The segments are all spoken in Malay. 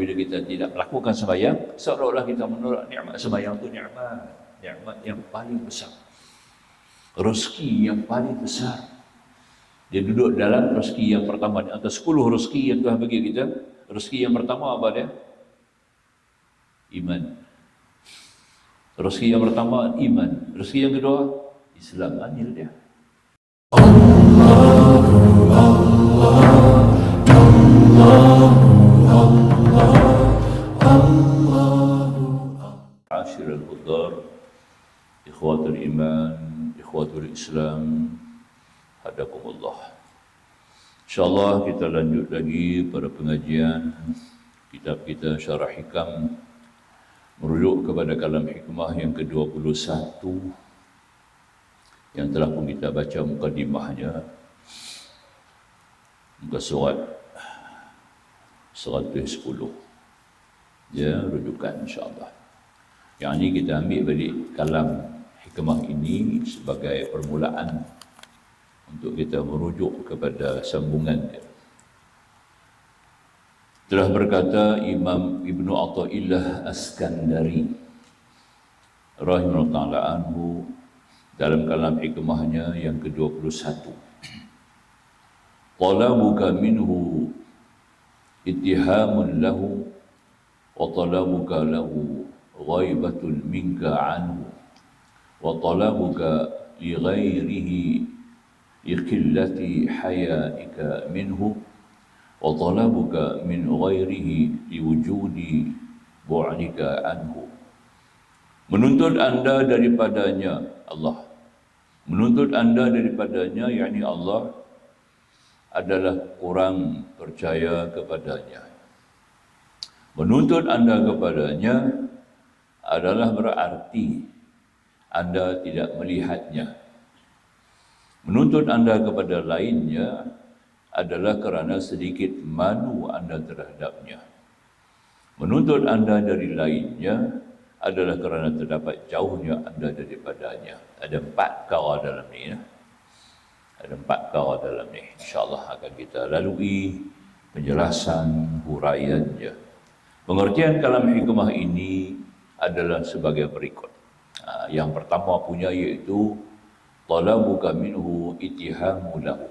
apabila kita tidak melakukan sembahyang, seolah-olah kita menolak nikmat sembahyang itu nikmat yang paling besar, rezeki yang paling besar. Dia duduk dalam rezeki yang pertama di antara 10 rezeki yang Tuhan bagi kita. Rezeki yang pertama apa dia? Iman. Rezeki yang pertama iman. Rezeki yang kedua Islam. Anil dia. Asyiral hudar, ikhwatul iman, ikhwatul Islam, hadakumullah. InsyaAllah kita lanjut lagi pada pengajian kitab kita Syarah Hikam, merujuk kepada kalam hikmah yang ke-21 yang telah pun kita baca mukadimahnya, muka surat 110 ya, rujukan insyaAllah. Yang ini kita ambil balik kalam hikmah ini sebagai permulaan untuk kita merujuk kepada sambungan dia. Telah berkata Imam Ibnu Athaillah As-Skandari rahimahullah ta'ala anhu dalam kalam hikmahnya yang ke-21, talabuka minhu ittihamun lahu wa talabuka lahu ghaibatun minka anhu wa talabuka li ghairihi liqillati hayaika minhu wa talabuka min ghairihi liwujudi bu'dika anhu. Menuntut anda daripadanya Allah, menuntut anda daripadanya, yakni Allah, adalah kurang percaya kepadanya. Menuntut anda kepadanya adalah berarti anda tidak melihatnya. Menuntut anda kepada lainnya adalah kerana sedikit malu anda terhadapnya. Menuntut anda dari lainnya adalah kerana terdapat jauhnya anda daripadanya. Ada 4 perkara dalam ni ya. Ada 4 perkara dalam ni. InsyaAllah akan kita lalui penjelasan huraiannya. Pengertian kalam hikmah ini adalah sebagai berikut. Yang pertama punya iaitu talabuka minhu ittihamu lahu.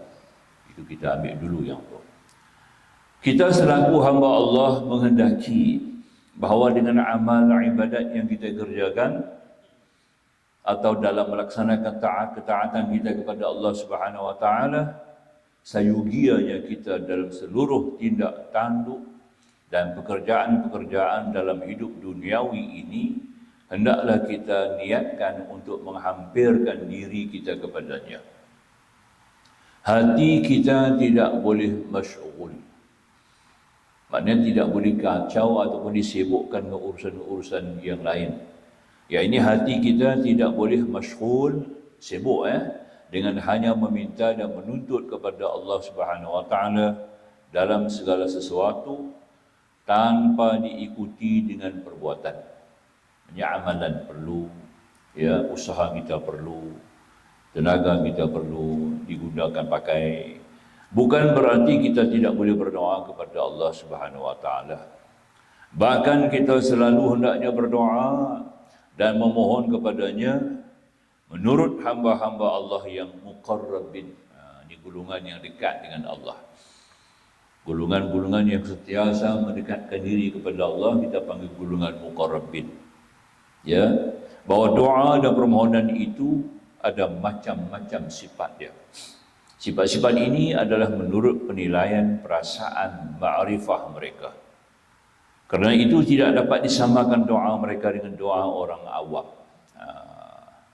Itu kita ambil dulu yang tu. Kita selaku hamba Allah menghendaki bahawa dengan amal ibadat yang kita kerjakan atau dalam melaksanakan ketaatan kita kepada Allah Subhanahu wa taala, sayugianya kita dalam seluruh tindak tanduk dan pekerjaan-pekerjaan dalam hidup duniawi ini, hendaklah kita niatkan untuk menghampirkan diri kita kepadanya. Hati kita tidak boleh masyghul. Maknanya tidak boleh kacau ataupun disibukkan dengan urusan-urusan yang lain. Ya, ini hati kita tidak boleh masyghul, sibuk dengan hanya meminta dan menuntut kepada Allah Subhanahu wa taala dalam segala sesuatu tanpa diikuti dengan perbuatan. Amalan perlu, ya, usaha kita perlu, tenaga kita perlu digunakan pakai. Bukan berarti kita tidak boleh berdoa kepada Allah Subhanahu wa taala. Bahkan kita selalu hendaknya berdoa dan memohon kepadanya menurut hamba-hamba Allah yang muqarrabin. Ini golongan yang dekat dengan Allah. Golongan-golongan yang sentiasa mendekatkan diri kepada Allah kita panggil golongan muqarrabin. Ya, bahawa doa dan permohonan itu ada macam-macam sifat dia. Sifat-sifat ini adalah menurut penilaian perasaan ma'rifah mereka. Kerana itu tidak dapat disamakan doa mereka dengan doa orang awam.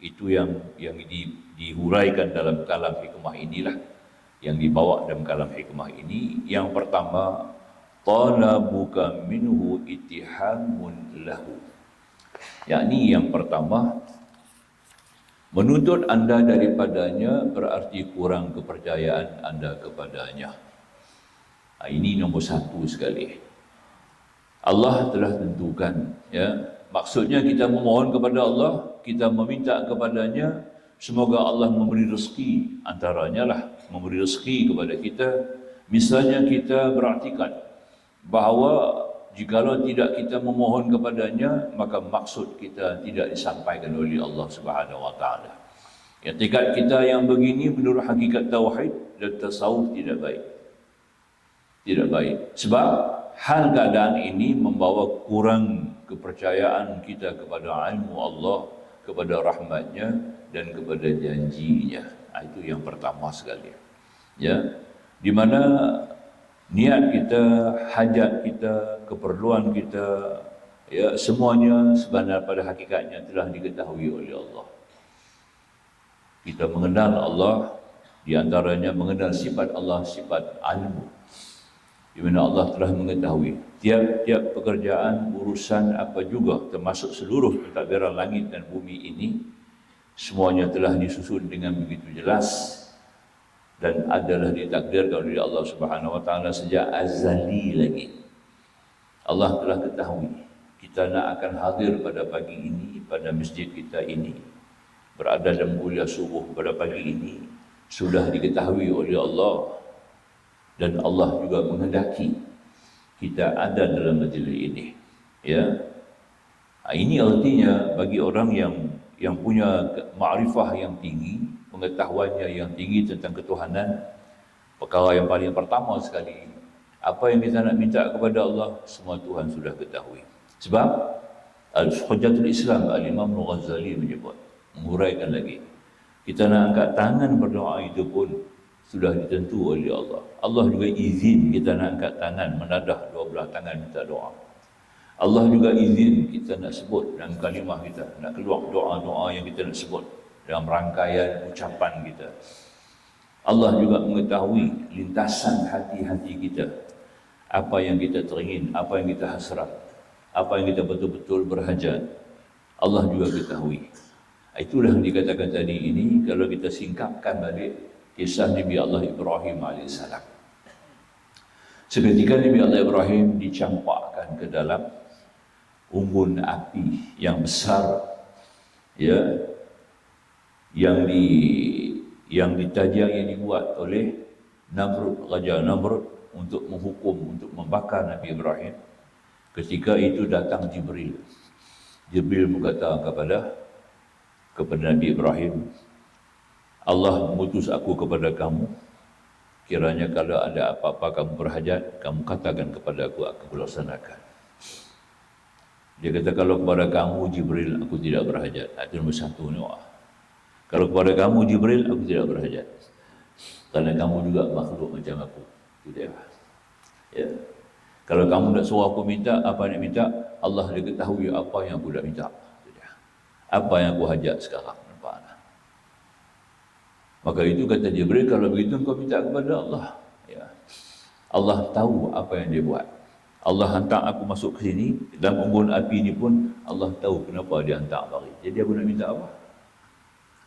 Itu yang dihuraikan dalam kalam hikmah inilah, yang dibawa dalam kalam hikmah ini. Yang pertama, talabuka minhu ittihamun lahu. Yakni yang pertama, menuntut anda daripadanya berarti kurang kepercayaan anda kepadanya. Ini nombor 1 sekali. Allah telah tentukan, ya. Maksudnya kita memohon kepada Allah, kita meminta kepadanya, semoga Allah memberi rezeki. Antaranya lah memberi rezeki kepada kita. Misalnya kita berartikan bahawa Jikalau tidak kita memohon kepadanya, maka maksud kita tidak disampaikan oleh Allah Subhanahu wa taala. Etikat kita yang begini menurut hakikat tauhid dan tasawuf tidak baik. Tidak baik. Sebab hal keadaan ini membawa kurang kepercayaan kita kepada ilmu Allah, kepada rahmatnya dan kepada janjinya. Itu yang pertama sekali. Ya, di mana niat kita, hajat kita, keperluan kita, ya semuanya sebenarnya pada hakikatnya telah diketahui oleh Allah. Kita mengenal Allah, di antaranya mengenal sifat Allah, sifat ilmu, di mana Allah telah mengetahui tiap-tiap pekerjaan, urusan apa juga, termasuk seluruh pentadbiran langit dan bumi ini, semuanya telah disusun dengan begitu jelas dan adalah ditakdirkan oleh Allah Subhanahu wa taala sejak azali lagi. Allah telah ketahui kita nak akan hadir pada pagi ini, pada masjid kita ini, berada dalam kuliah subuh pada pagi ini, sudah diketahui oleh Allah, dan Allah juga menghendaki kita ada dalam majlis ini. Ya, ini artinya bagi orang yang punya makrifah yang tinggi, pengetahuannya yang tinggi tentang ketuhanan, perkara yang paling pertama sekali, apa yang kita nak minta kepada Allah, semua Tuhan sudah ketahui. Sebab Al-Hujjatul Islam Al-Imam Al-Ghazali menyebut, menguraikan lagi, kita nak angkat tangan berdoa itu pun sudah ditentu oleh Allah. Allah juga izin kita nak angkat tangan, menadah dua belah tangan minta doa. Allah juga izin kita nak sebut dalam kalimah kita, nak keluar doa-doa yang kita nak sebut dalam rangkaian ucapan kita. Allah juga mengetahui lintasan hati-hati kita, apa yang kita teringin, apa yang kita hasrat, apa yang kita betul-betul berhajat. Allah juga ketahui. Itulah yang dikatakan tadi ini, kalau kita singkapkan balik kisah Nabi Allah Ibrahim AS. Seketika Nabi Allah Ibrahim dicampakkan ke dalam unggun api yang besar, ya, yang ditajang, yang dibuat oleh Namrud, Raja Namrud, untuk menghukum, untuk membakar Nabi Ibrahim. Ketika itu datang Jibril. Jibril berkata kepada Nabi Ibrahim, Allah mengutus aku kepada kamu, kiranya kalau ada apa-apa kamu berhajat, kamu katakan kepada aku laksanakan. Dia kata, kalau kepada kamu Jibril, aku tidak berhajat. Itu nombor satu ni. Kalau kepada kamu Jibril, aku tidak berhajat, kerana kamu juga makhluk macam aku. Itu dia. Ya. Kalau kamu nak suruh aku minta, apa nak minta, Allah dia ketahui apa yang aku nak minta. Itu dia. Apa yang aku hajat sekarang. Nampak tak? Maka itu kata Jibril, kalau begitu kau minta kepada Allah. Ya. Allah tahu apa yang dia buat. Allah hantar aku masuk ke sini, dalam unggun api ini pun Allah tahu kenapa dia hantar mari. Jadi aku nak minta apa?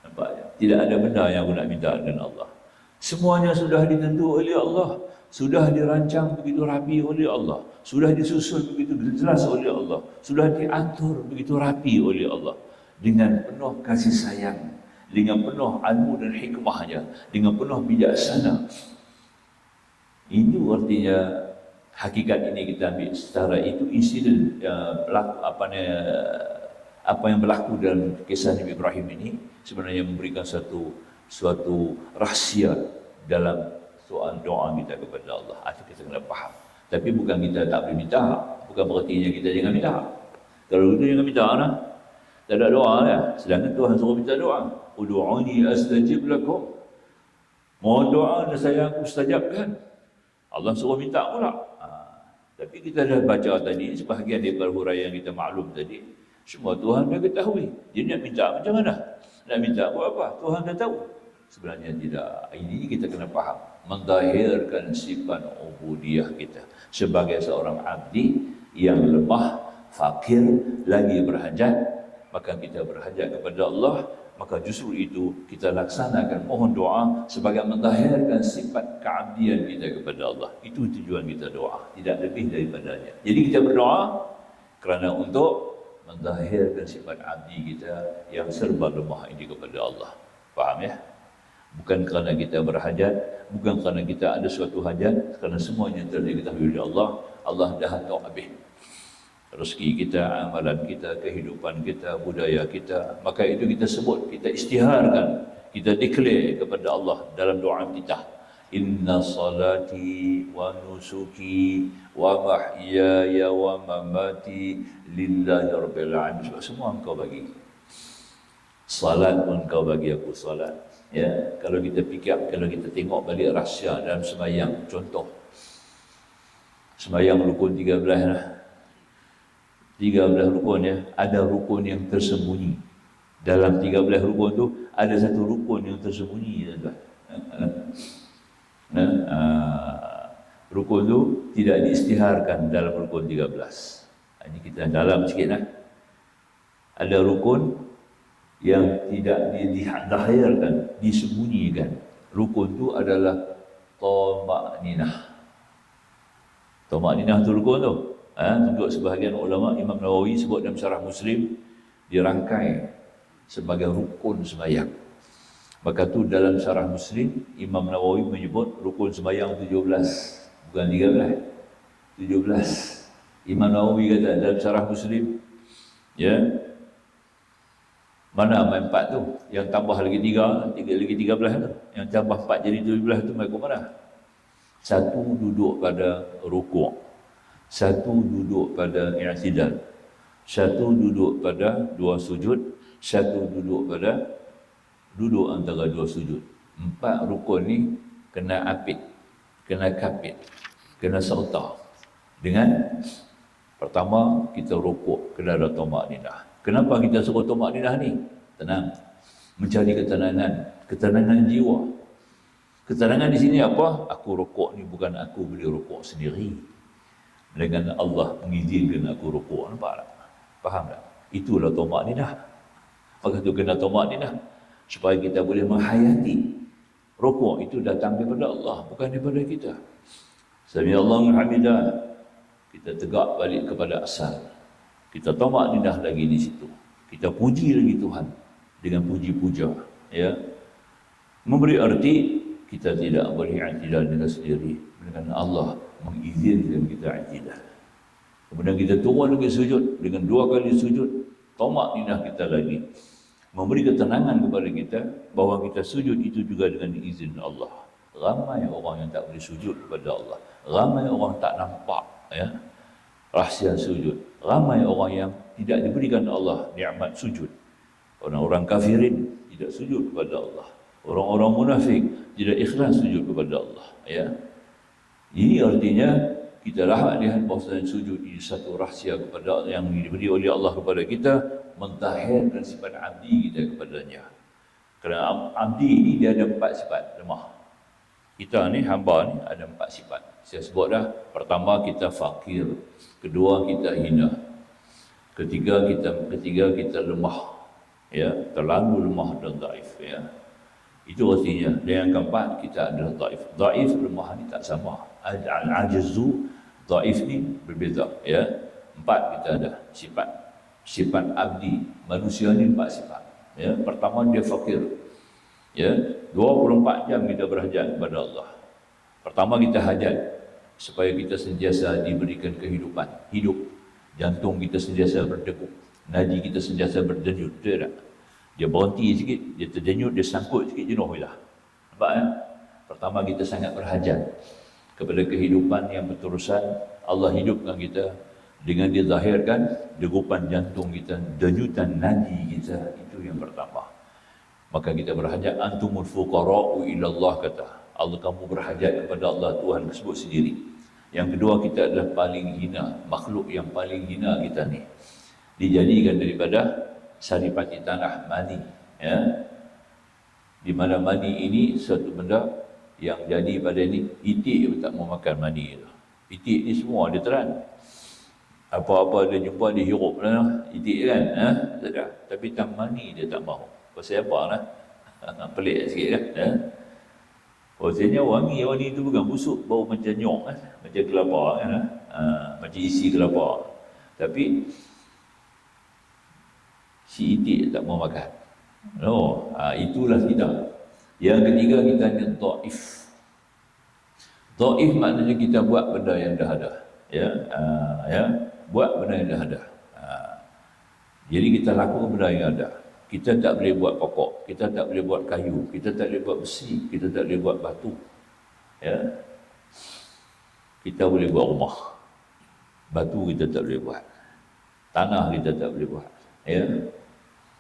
Nampak ya? Tidak ada benda yang aku nak minta dengan Allah. Semuanya sudah ditentu oleh Allah, sudah dirancang begitu rapi oleh Allah, sudah disusun begitu jelas oleh Allah, sudah diatur begitu rapi oleh Allah, dengan penuh kasih sayang, dengan penuh ilmu dan hikmahnya, dengan penuh bijaksana. Itu artinya hakikat ini kita ambil secara itu insiden apa yang berlaku dalam kisah Nabi Ibrahim ini sebenarnya memberikan suatu rahsia dalam soal doa kita kepada Allah. Itu kita kena faham. Tapi bukan kita tak boleh minta, bukan berarti kita jangan minta. Kalau kita jangan minta lah, tak ada doa lah. Sedangkan Tuhan suruh minta doa. Ud'uni astajib lakum. Mohon doa dan saya aku mustajabkan. Allah suruh minta pula. Tapi kita dah baca tadi, sebahagian daripada huraian yang kita maklum tadi, semua Tuhan dah ketahui. Dia nak minta macam mana? Nak minta buat apa? Tuhan dah tahu. Sebenarnya tidak. Ini kita kena faham. Mendahirkan sifat ubudiyah kita sebagai seorang abdi yang lemah, fakir, lagi berhajat. Maka kita berhajat kepada Allah. Maka justru itu kita laksanakan mohon doa sebagai mendahirkan sifat keabdian kita kepada Allah. Itu tujuan kita doa, tidak lebih daripadanya. Jadi kita berdoa kerana untuk mendahirkan sifat abdi kita yang serba lemah ini kepada Allah. Faham ya? Bukan kerana kita berhajat, bukan kerana kita ada suatu hajat, kerana semuanya telah diketahui oleh Allah. Allah dah tahu habis. rezeki kita, amalan kita, kehidupan kita, budaya kita. Maka itu kita sebut, kita istiharkan, kita declare kepada Allah dalam doa kita. Inna salati wa nusuki wa mahyaya wa mamati lillahi rabbil alamin. Semua engkau bagi. Salat pun engkau bagi aku salat. Ya, kalau kita fikir, kalau kita tengok balik rahsia dalam sembahyang, contoh sembahyang rukun 13 lah. 13 rukun ya, ada rukun yang tersembunyi. Dalam 13 rukun tu ada satu rukun yang tersembunyi, tuan-tuan. Rukun tu tidak diisytiharkan dalam rukun 13. Ini kita dalam sikit lah. Ada rukun yang tidak dizahirkan, disembunyikan. Rukun tu adalah Thama'ninah. Thama'ninah tu rukun tu. Untuk sebahagian ulama, Imam Nawawi sebut dalam Syarah Muslim, dirangkai sebagai rukun sembahyang. Maka tu dalam Syarah Muslim, Imam Nawawi menyebut rukun sembahyang 17, bukan 13, 17. Imam Nawawi kata dalam Syarah Muslim, ya, mana main 4 tu, yang tambah lagi 3 lagi 13 tu, yang tambah 4 jadi 17 tu main ke mana? Satu duduk pada rukuk, satu duduk pada i'tidal, satu duduk pada 2 sujud, satu duduk pada duduk antara 2 sujud. 4 rukun ni kena apit, kena kapit, kena serta dengan pertama kita rukuk, kena ada thama'ninah. Kenapa kita suruh thama'ninah ni? Tenang, mencari ketenangan jiwa. Ketenangan di sini apa? Aku rukuk ni bukan aku boleh rukuk sendiri, dengan Allah mengizinkan aku rukuk. Nampak tak? Faham tak? Itulah thama'ninah. Maka tu kena thama'ninah supaya kita boleh menghayati rukuk itu datang daripada Allah, bukan daripada kita. Sami'allahu liman hamidah. Kita tegak balik kepada asal. Kita thama'ninah lagi di situ. Kita puji lagi Tuhan dengan puji-puja, ya. Memberi arti kita tidak boleh i'tidal dengan sendiri, dengan Allah mengizinkan kita i'tidal. Kemudian kita turun lagi sujud, dengan 2 kali sujud, thama'ninah kita lagi. Memberi ketenangan kepada kita bahawa kita sujud itu juga dengan izin Allah. Ramai orang yang tak boleh sujud kepada Allah. Ramai orang tak nampak, ya, rahsia sujud. Ramai orang yang tidak diberikan Allah nikmat sujud. Orang-orang kafirin tidak sujud kepada Allah. Orang-orang munafik tidak ikhlas sujud kepada Allah, ya. Ini artinya kita dapat lihat bahawa sujud ini satu rahsia kepada yang diberi oleh Allah kepada kita, mentahirkan sifat abdi kita kepadanya. Kerana abdi ini dia ada 4 sifat lemah. Kita ni, hamba ni ada 4 sifat. Saya sebut dah. Pertama, kita fakir. Kedua, kita hina. Ketiga kita lemah. Ya, terlalu lemah dan dhaif, ya. Itu artinya. Dan yang keempat, kita adalah dhaif. Dhaif, lemah ni tak sama. Al-ajazu, dhaif ni berbeza, ya. 4 kita ada sifat abdi. Manusia ni 4 sifat, ya. Pertama, dia fakir, ya. 24 jam kita berhajat kepada Allah. Pertama, kita hajat supaya kita sentiasa diberikan kehidupan, hidup. Jantung kita sentiasa berdegup, nadi kita sentiasa berdenyut. Betul tak? Dia berhenti sikit, dia terdenyut, dia sangkut sikit, jenuh dah. Nampak ya? Pertama, kita sangat berhajat kepada kehidupan yang berterusan. Allah hidupkan kita dengan dia zahirkan degupan jantung kita, denyutan nadi kita. Itu yang pertama. Maka kita berhajat. Antumul fuqara'u ila Allah, kata Allah, kamu berhajat kepada Allah, Tuhan sebut sendiri. Yang kedua, kita adalah paling hina, makhluk yang paling hina kita ni. Dijadikan daripada saripati tanah, mani, ya. Di mana mani ini satu benda yang jadi pada ni, itik pun tak mau makan mani itu. Itik ni semua dia teran. Apa-apa dia jumpa dia hirup lah, itik kan, tak. Tapi tang mani dia tak mahu. Pasal apa lah? Pelik sikit kan, ya. Maksudnya wangi itu bukan busuk, bau macam nyok kan, macam kelapa kan, macam isi kelapa. Tapi si itik tak mau makan. Itulah kita. Yang ketiga, kita ni dhaif. Dhaif maknanya kita buat benda yang dah ada, ya. buat benda yang dah ada. Jadi kita lakukan benda yang ada. Kita tak boleh buat pokok, kita tak boleh buat kayu, kita tak boleh buat besi, kita tak boleh buat batu. Ya. Kita boleh buat rumah. Batu kita tak boleh buat. Tanah kita tak boleh buat. Ya.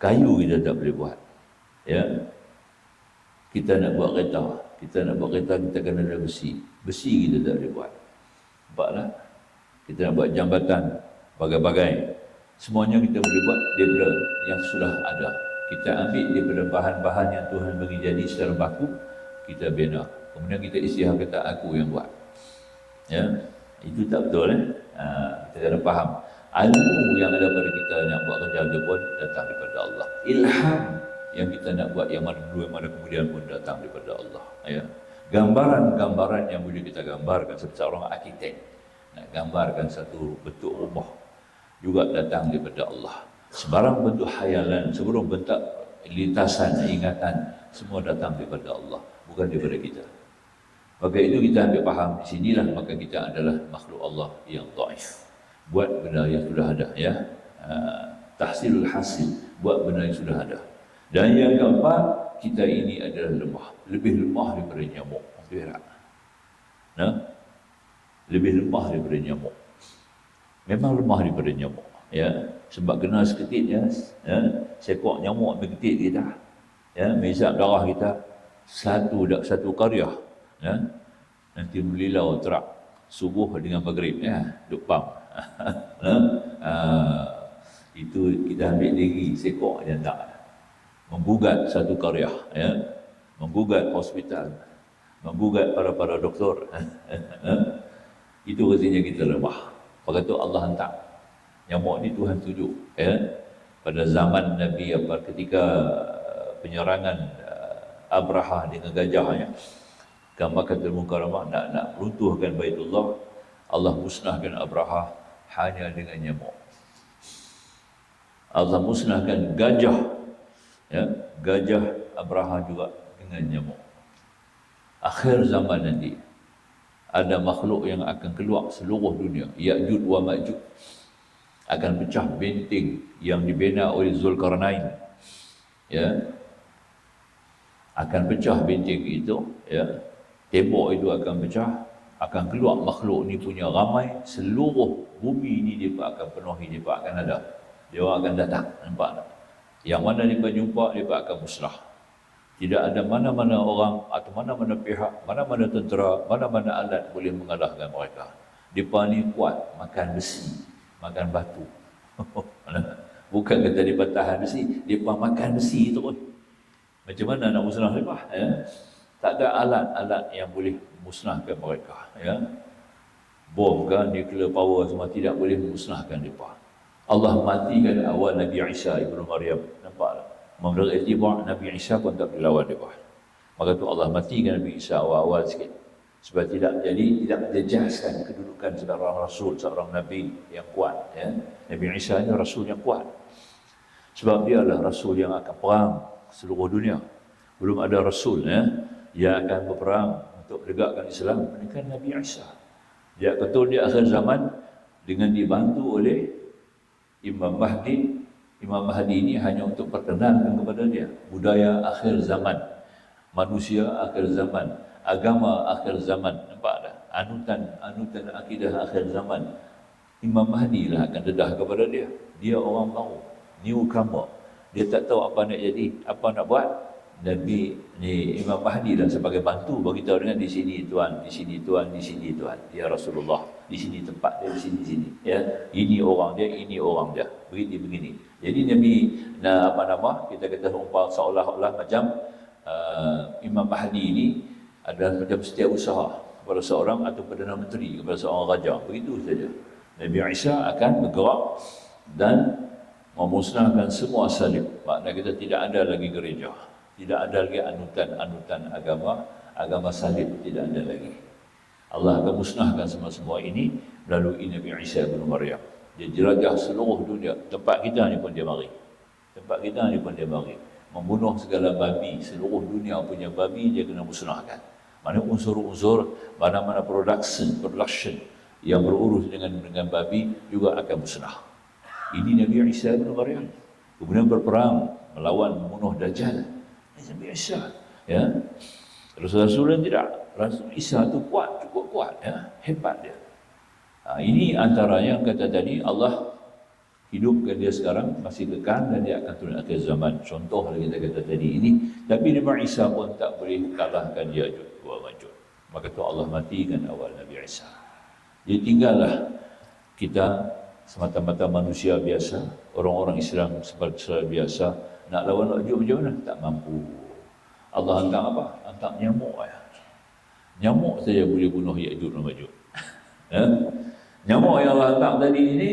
Kayu kita tak boleh buat. Ya. Kita nak buat kereta, kita kena ada besi. Besi kita tak boleh buat. Nampaklah? Kita nak buat jambatan, bagai-bagai. Semuanya kita boleh buat daripada yang sudah ada. Kita ambil daripada bahan-bahan yang Tuhan bagi jadi secara baku, kita bina. Kemudian kita isytihar kata aku yang buat. Ya, itu tak betul kita kena faham. Ilmu yang ada pada kita nak buat kerja dia pun datang daripada Allah. Ilham yang kita nak buat yang mana dulu yang mana kemudian pun datang daripada Allah. Ya. Gambaran-gambaran yang boleh kita gambarkan seperti seorang arkitek nak gambarkan satu bentuk rumah juga datang daripada Allah. Sebarang bentuk hayalan, sebarang bentuk lintasan ingatan semua datang daripada Allah, bukan daripada kita. Maka itu kita ambil faham di sinilah, maka kita adalah makhluk Allah yang dhaif. Buat benda yang sudah ada, ya. Tahsilul hasil, buat benda yang sudah ada. Dan yang keempat, kita ini adalah lemah, lebih lemah daripada nyamuk. Berak. Nah, lebih lemah daripada nyamuk. Memang lemah daripada nyamuk, ya. Sebab kena seketit, ya, seekor nyamuk berketit kita, ya, menghisap darah kita satu karya, ya. Nanti melilau terak subuh dengan maghrib, ya, duk pam. Itu kita ambil diri seekor yang tak menggugat satu karya, ya, menggugat hospital, menggugat para doktor. Itu artinya kita lemah. Maka tu Allah hantar nyamuk ni, Tuhan tunjuk, ya, pada zaman Nabi ketika penyerangan Abrahah dengan gajahnya ke Makkahul Mukarramah nak runtuhkan Baitullah, Allah musnahkan Abrahah hanya dengan nyamuk. Allah musnahkan gajah, ya, gajah Abrahah juga dengan nyamuk. Akhir zaman nanti ada makhluk yang akan keluar seluruh dunia, Ya'juj wa Ma'juj, akan pecah benteng yang dibina oleh Zulkarnain, ya, akan pecah benteng itu, ya, tembok itu akan pecah, akan keluar makhluk ni punya ramai, seluruh bumi ni dia akan penuhi, dia akan ada, dia akan datang, nampak tak? Yang mana dia jumpa, dia akan musnah. Tidak ada mana-mana orang atau mana-mana pihak, mana-mana tentera, mana-mana alat boleh mengalahkan mereka. Mereka ni kuat, makan besi, makan batu. Bukan kata mereka tahan besi, mereka makan besi terus. Macam mana nak musnah mereka? Ya? Tak ada alat-alat yang boleh musnahkan mereka. Ya? Bom kan, nuclear power semua tidak boleh musnahkan mereka. Allah matikan awal Nabi Isa ibnu Maryam. Nampak tak? Menurut itibar Nabi Isa pun tak berlawan dia. Maka tu Allah matikan Nabi Isa awal-awal sikit, sebab tidak menjejaskan kedudukan seorang rasul, seorang nabi yang kuat, ya. Nabi Isa ini rasul yang kuat, sebab dia adalah rasul yang akan perang seluruh dunia. Belum ada rasul, ya, yang akan berperang untuk menegakkan Islam melainkan Nabi Isa. Dia ketul di akhir zaman dengan dibantu oleh Imam Mahdi. Imam Mahdi ini hanya untuk perkenalkan kepada dia budaya akhir zaman, manusia akhir zaman, agama akhir zaman. Nampak tak? Anutan akidah akhir zaman. Imam Mahdi lah akan dedah kepada dia. Dia orang baru, newcomer. Dia tak tahu apa nak jadi, apa nak buat. Nabi ni Imam Mahdi lah sebagai bantu bagi tahu dengan di sini tuan, di sini tuan, di sini tuan. Ya Rasulullah, di sini tempat dia, di sini. Ya, ini orang dia, ini orang dia. Begini. Jadi Nabi kita kata umpama seolah-olah macam Imam Mahdi ini adalah macam setiausaha kepada seorang atau Perdana Menteri kepada seorang raja. Begitu saja. Nabi Isa akan bergerak dan memusnahkan semua salib. Maknanya kita tidak ada lagi gereja, tidak ada lagi anutan agama salib, tidak ada lagi. Allah akan musnahkan semua ini melalui Nabi Isa bin Maryam. Dia jelajah seluruh dunia. Tempat kita ni pun dia mari. Membunuh segala babi, seluruh dunia punya babi dia kena musnahkan. Mana unsur-unsur, mana-mana production yang berurus dengan babi juga akan musnah. Ini Nabi Isa bin Maryam. Kemudian berperang melawan membunuh Dajjal. Ini Nabi Isa. Ya. Rasul-Rasul tidak. Rasul Isa itu kuat, cukup kuat. Ya. Hebat dia. Ini antaranya yang kata tadi, Allah hidupkan dia sekarang, masih kekal dan dia akan turun akhir zaman. Contoh yang kita kata tadi ini. Tapi Nabi Isa pun tak boleh kalahkan Ya'juj wa Ma'juj. Maka tu Allah matikan awal Nabi Isa. Dia tinggallah kita semata-mata manusia biasa, orang-orang Islam seperti biasa, nak lawan Ya'juj macam mana? Tak mampu. Allah hantar apa? Hantar nyamuk. Nyamuk saja boleh bunuh Ya'juj dan Ma'juj. Ya? Nyamuk yang Allah hantar tadi ini,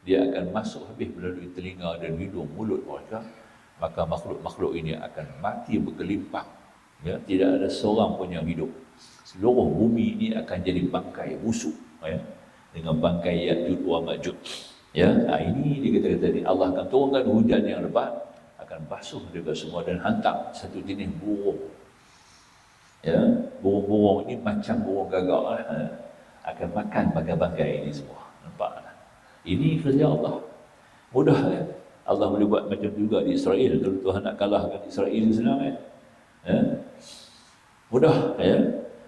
dia akan masuk habis melalui telinga dan hidung, mulut mereka. Maka makhluk-makhluk ini akan mati bergelimpang. Ya? Tidak ada seorang pun yang hidup. Seluruh bumi ini akan jadi bangkai busuk. Ya? Dengan bangkai Ya'juj wa Ma'juj. Ya, ini dia kata tadi, Allah akan turunkan hujan yang lebat, akan basuh mereka semua dan hantar satu jenis burung. Ya, burung-burung ini macam burung gagak, akan makan bangkai-bangkai ini semua. Nampak? Ini kerja Allah. Mudah kan? Allah boleh buat macam juga di Israel. Kalau Tuhan nak kalahkan Israel senang kan? Ya? Mudah ya.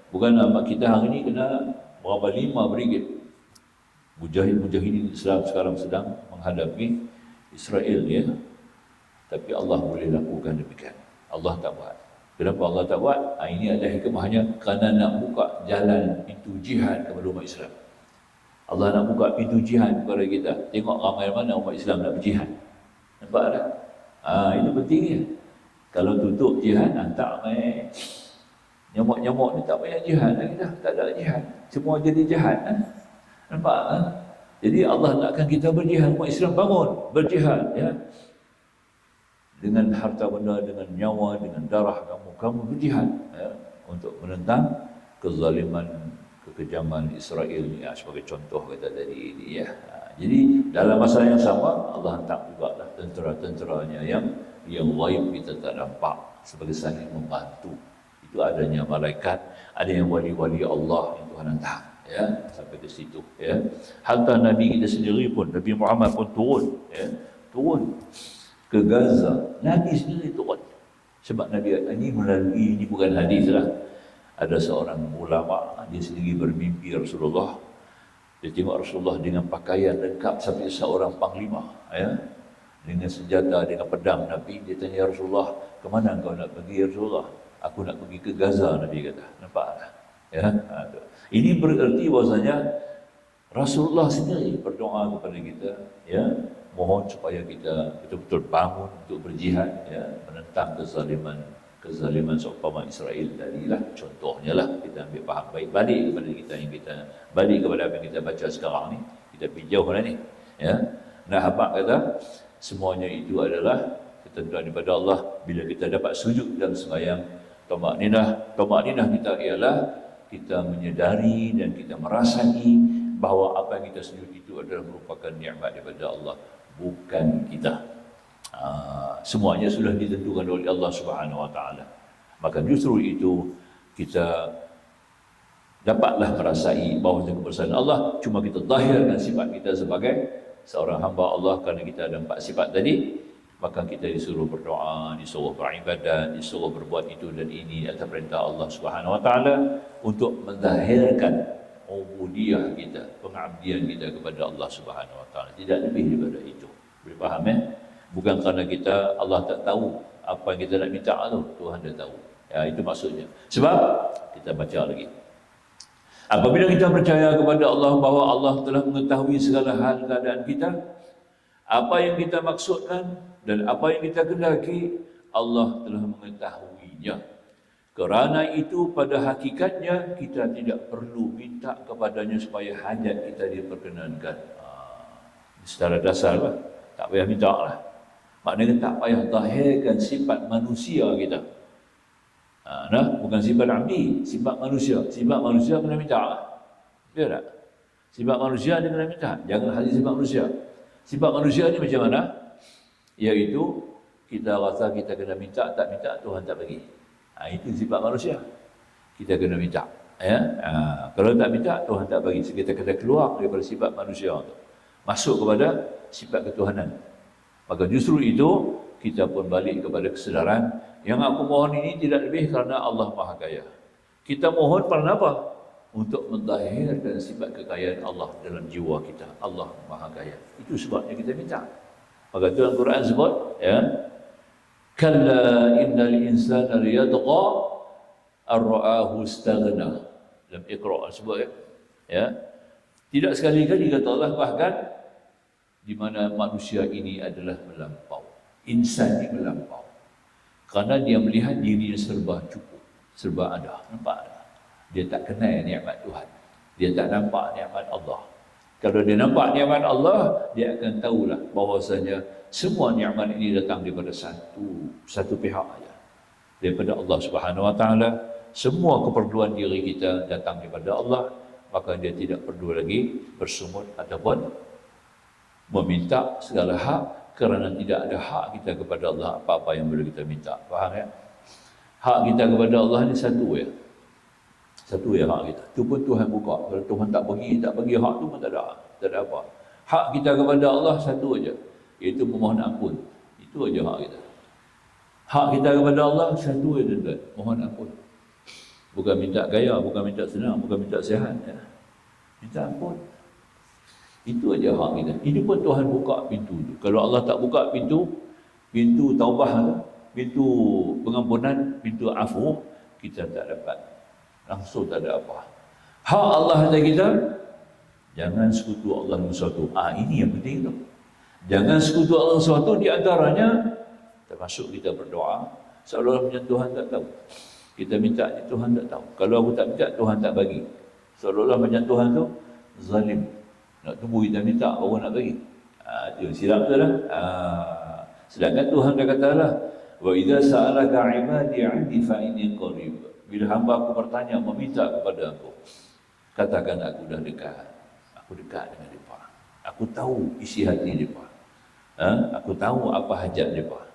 Bukan nama kita hari ini kena berapa 5 ringgit. Mujahidin Islam sekarang sedang menghadapi Israel ya. Tapi Allah boleh lakukan demikian. Allah tak buat. Kenapa Allah tak buat? Ini adalah hikmahnya kerana nak buka jalan pintu jihad kepada umat Islam. Allah nak buka pintu jihad kepada kita. Tengok ramai mana umat Islam nak berjihad. Nampak tak? Itu pentingnya. Kalau tutup jihad, tak main. Nyamuk-nyamuk ni tak payah jihad lagi dah. Tak ada jihad. Semua jadi jahat. Nampak kan? Jadi Allah nakkan kita berjihad, umat Islam bangun, berjihad ya. Dengan harta benda, dengan nyawa, dengan darah kamu berjihad ya, untuk menentang kezaliman, kekejaman Israel ya, sebagai contoh kata tadi ini ya. Jadi dalam masa yang sama Allah hantar juga lah tentera-tenteranya yang gaib kita tak nampak sebagai saling membantu. Itu adanya malaikat, ada yang wali-wali Allah yang Tuhan hantar. Ya, sampai ke situ ya. Hatta Nabi kita sendiri pun, Nabi Muhammad pun turun ya, turun ke Gaza. Nabi sendiri turun. Sebab Nabi ini melalui, ini bukan hadis lah. Ada seorang ulama, dia sendiri bermimpi Rasulullah. Dia tengok Rasulullah dengan pakaian lengkap sampai seorang panglima ya. Dengan senjata, dengan pedang Nabi. Dia tanya Rasulullah, ke mana kau nak pergi Rasulullah? Aku nak pergi ke Gaza, Nabi kata. Nampak tak? Ya, ini bererti bahwasanya Rasulullah sendiri berdoa kepada kita, ya, mohon supaya kita betul-betul bangun untuk berjihad, ya, menentang kezaliman seumpama Israel tadilah. Contohnya lah kita ambil faham baik, balik kepada kita balik kepada apa yang kita baca sekarang ni, kita pergi jauh lah ni, ya. Nah, habaq kata semuanya itu adalah ketentuan daripada Allah. Bila kita dapat sujud dalam sembahyang, tamakninah kita ialah kita menyedari dan kita merasai bahawa apa yang kita sujud itu adalah merupakan nikmat daripada Allah, bukan kita. Semuanya sudah ditentukan oleh Allah Subhanahu Wa Taala. Maka justru itu kita dapatlah merasai bahawa kebesaran Allah. Cuma kita zahirkan sifat kita sebagai seorang hamba Allah kerana kita ada 4 sifat tadi. Maka kita disuruh berdoa, disuruh beribadat, disuruh berbuat itu dan ini atas perintah Allah Subhanahu Wa Taala untuk menzahirkan ubudiyah kita, pengabdian kita kepada Allah Subhanahu Wa Taala. Tidak lebih daripada itu. Boleh faham ya? Bukan kerana Allah tak tahu apa yang kita nak minta tu, Tuhan dah tahu. Ya, itu maksudnya. Sebab kita baca lagi. Apabila kita percaya kepada Allah bahawa Allah telah mengetahui segala hal keadaan kita, apa yang kita maksudkan dan apa yang kita kehendaki, Allah telah mengetahuinya. Kerana itu pada hakikatnya kita tidak perlu minta kepadanya supaya hajat kita diperkenankan. Secara dasar lah, tak payah minta lah. Maknanya tak payah zahirkan sifat manusia kita. Bukan sifat abdi, sifat manusia. Sifat manusia kena minta lah. Betul tak? Sifat manusia dia kena minta. Jangan hanya sifat manusia. Sifat manusia ni macam mana? Iaitu kita rasa kita kena minta, tak minta Tuhan tak bagi. Itu sifat manusia. Kita kena minta. Ya, kalau tak minta, Tuhan tak bagi. Kita kena keluar daripada sifat manusia tu, masuk kepada sifat ketuhanan. Maka justru itu kita pun balik kepada kesedaran yang aku mohon ini tidak lebih kerana Allah Maha Kaya. Kita mohon kerana apa? Untuk menzahirkan sifat kekayaan Allah dalam jiwa kita. Allah Maha Kaya. Itu sebabnya kita minta. Maka Tuhan Quran sebut, ya, kalla innal insana liyatgha ar-ra'ahu istaghna. Dalam Iqra' sebut, ya. Tidak sekali-kali kata Allah, bahkan di mana manusia ini adalah melampau. Insan ini melampau. Kerana dia melihat dirinya serba cukup, serba ada. Nampak tak? Dia tak kenal nikmat Tuhan. Dia tak nampak nikmat Allah. Kalau dia nampak nikmat Allah, dia akan tahulah bahawasanya semua nikmat ini datang daripada satu pihak saja. Daripada Allah Subhanahu Wa Taala. Semua keperluan diri kita datang daripada Allah, maka dia tidak perlu lagi bersungut ataupun meminta segala hak, kerana tidak ada hak kita kepada Allah apa-apa yang boleh kita minta. Faham ya? Hak kita kepada Allah ni satu ya. Satu ya hak kita. Itu pun Tuhan buka. Kalau Tuhan tak bagi hak tu pun tak ada apa. Hak kita kepada Allah satu aja, iaitu memohon ampun. Itu aja hak kita. Hak kita kepada Allah satu aja, tuan, mohon ampun. Bukan minta kaya, bukan minta senang, bukan minta sihat, ya. Minta ampun. Itu aja hak kita. Itu pun Tuhan buka pintu tu. Kalau Allah tak buka pintu taubah, pintu pengampunan, pintu afu, kita tak dapat. Langsung tak ada apa. Hak Allah atas kita, jangan sekutu Allah dengan sesuatu. Ini yang penting tu. Jangan sekutu Allah dengan sesuatu, di antaranya termasuk kita berdoa seolah-olah macam Tuhan tak tahu. Kita minta Tuhan tak tahu. Kalau aku tak minta, Tuhan tak bagi. Seolah-olah macam Tuhan tu zalim. Nak tunggu kita minta, orang nak bagi. Itu silap tu lah. Sedangkan Tuhan dah kata lah, wa idza sa'alaka 'ibadi 'anni fa inni qarib. Bila hamba aku bertanya, meminta kepada aku, katakan aku dah dekat. Aku dekat dengan mereka. Aku tahu isi hati mereka. Aku tahu apa hajat mereka.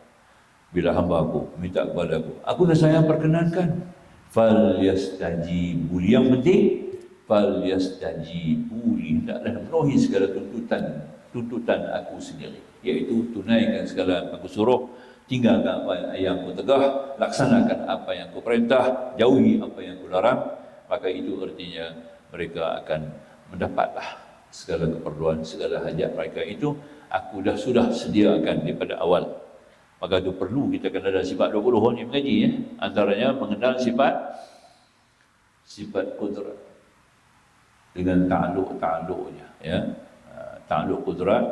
Bila hamba aku minta kepada aku dah sayang perkenankan. Falyastajibu. Yang penting falyastajibu li, hendaklah memenuhi segala tuntutan aku sendiri, iaitu tunaikan segala aku suruh, tinggalkan apa yang aku tegah, laksanakan apa yang aku perintah, jauhi apa yang aku larang. Maka itu artinya mereka akan mendapatlah segala keperluan, segala hajat mereka itu aku sudah sediakan daripada awal. Maka itu perlu kita kena ada sifat 20 ni mengaji, ya. Antaranya mengenal sifat kudrat dengan ta'alluq-ta'alluqnya, ya. Ta'alluq kudrat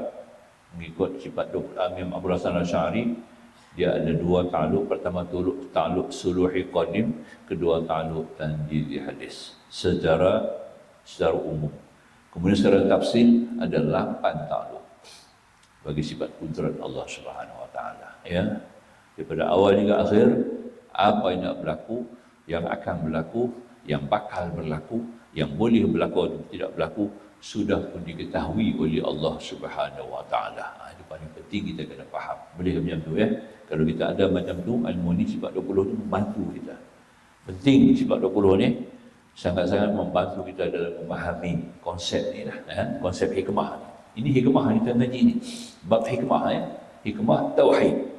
mengikut sifat Imam Abu Hasan Asy'ari, dia ada dua ta'alluq. Pertama ta'alluq suluhi qadim, kedua ta'alluq tanjizi hadis secara umum. Kemudian secara tafsil ada 8 ta'alluq bagi sifat kudrat Allah Subhanahu Wa Taala, ya. Daripada awal hingga akhir, apa yang nak berlaku, yang akan berlaku, yang bakal berlaku, yang boleh berlaku atau tidak berlaku, sudah pun diketahui oleh Allah Subhanahu Wa Taala. Itu paling penting kita kena faham. Boleh macam tu, ya. Kalau kita ada macam tu, ilmu ni sifat 20 tu membantu kita. Penting sifat 20 ni sangat-sangat membantu kita dalam memahami konsep ni lah, konsep hikmah ni. Ini hikmah ni kita ngaji ni. Bab hikmah, ya. Hikmah tauhid.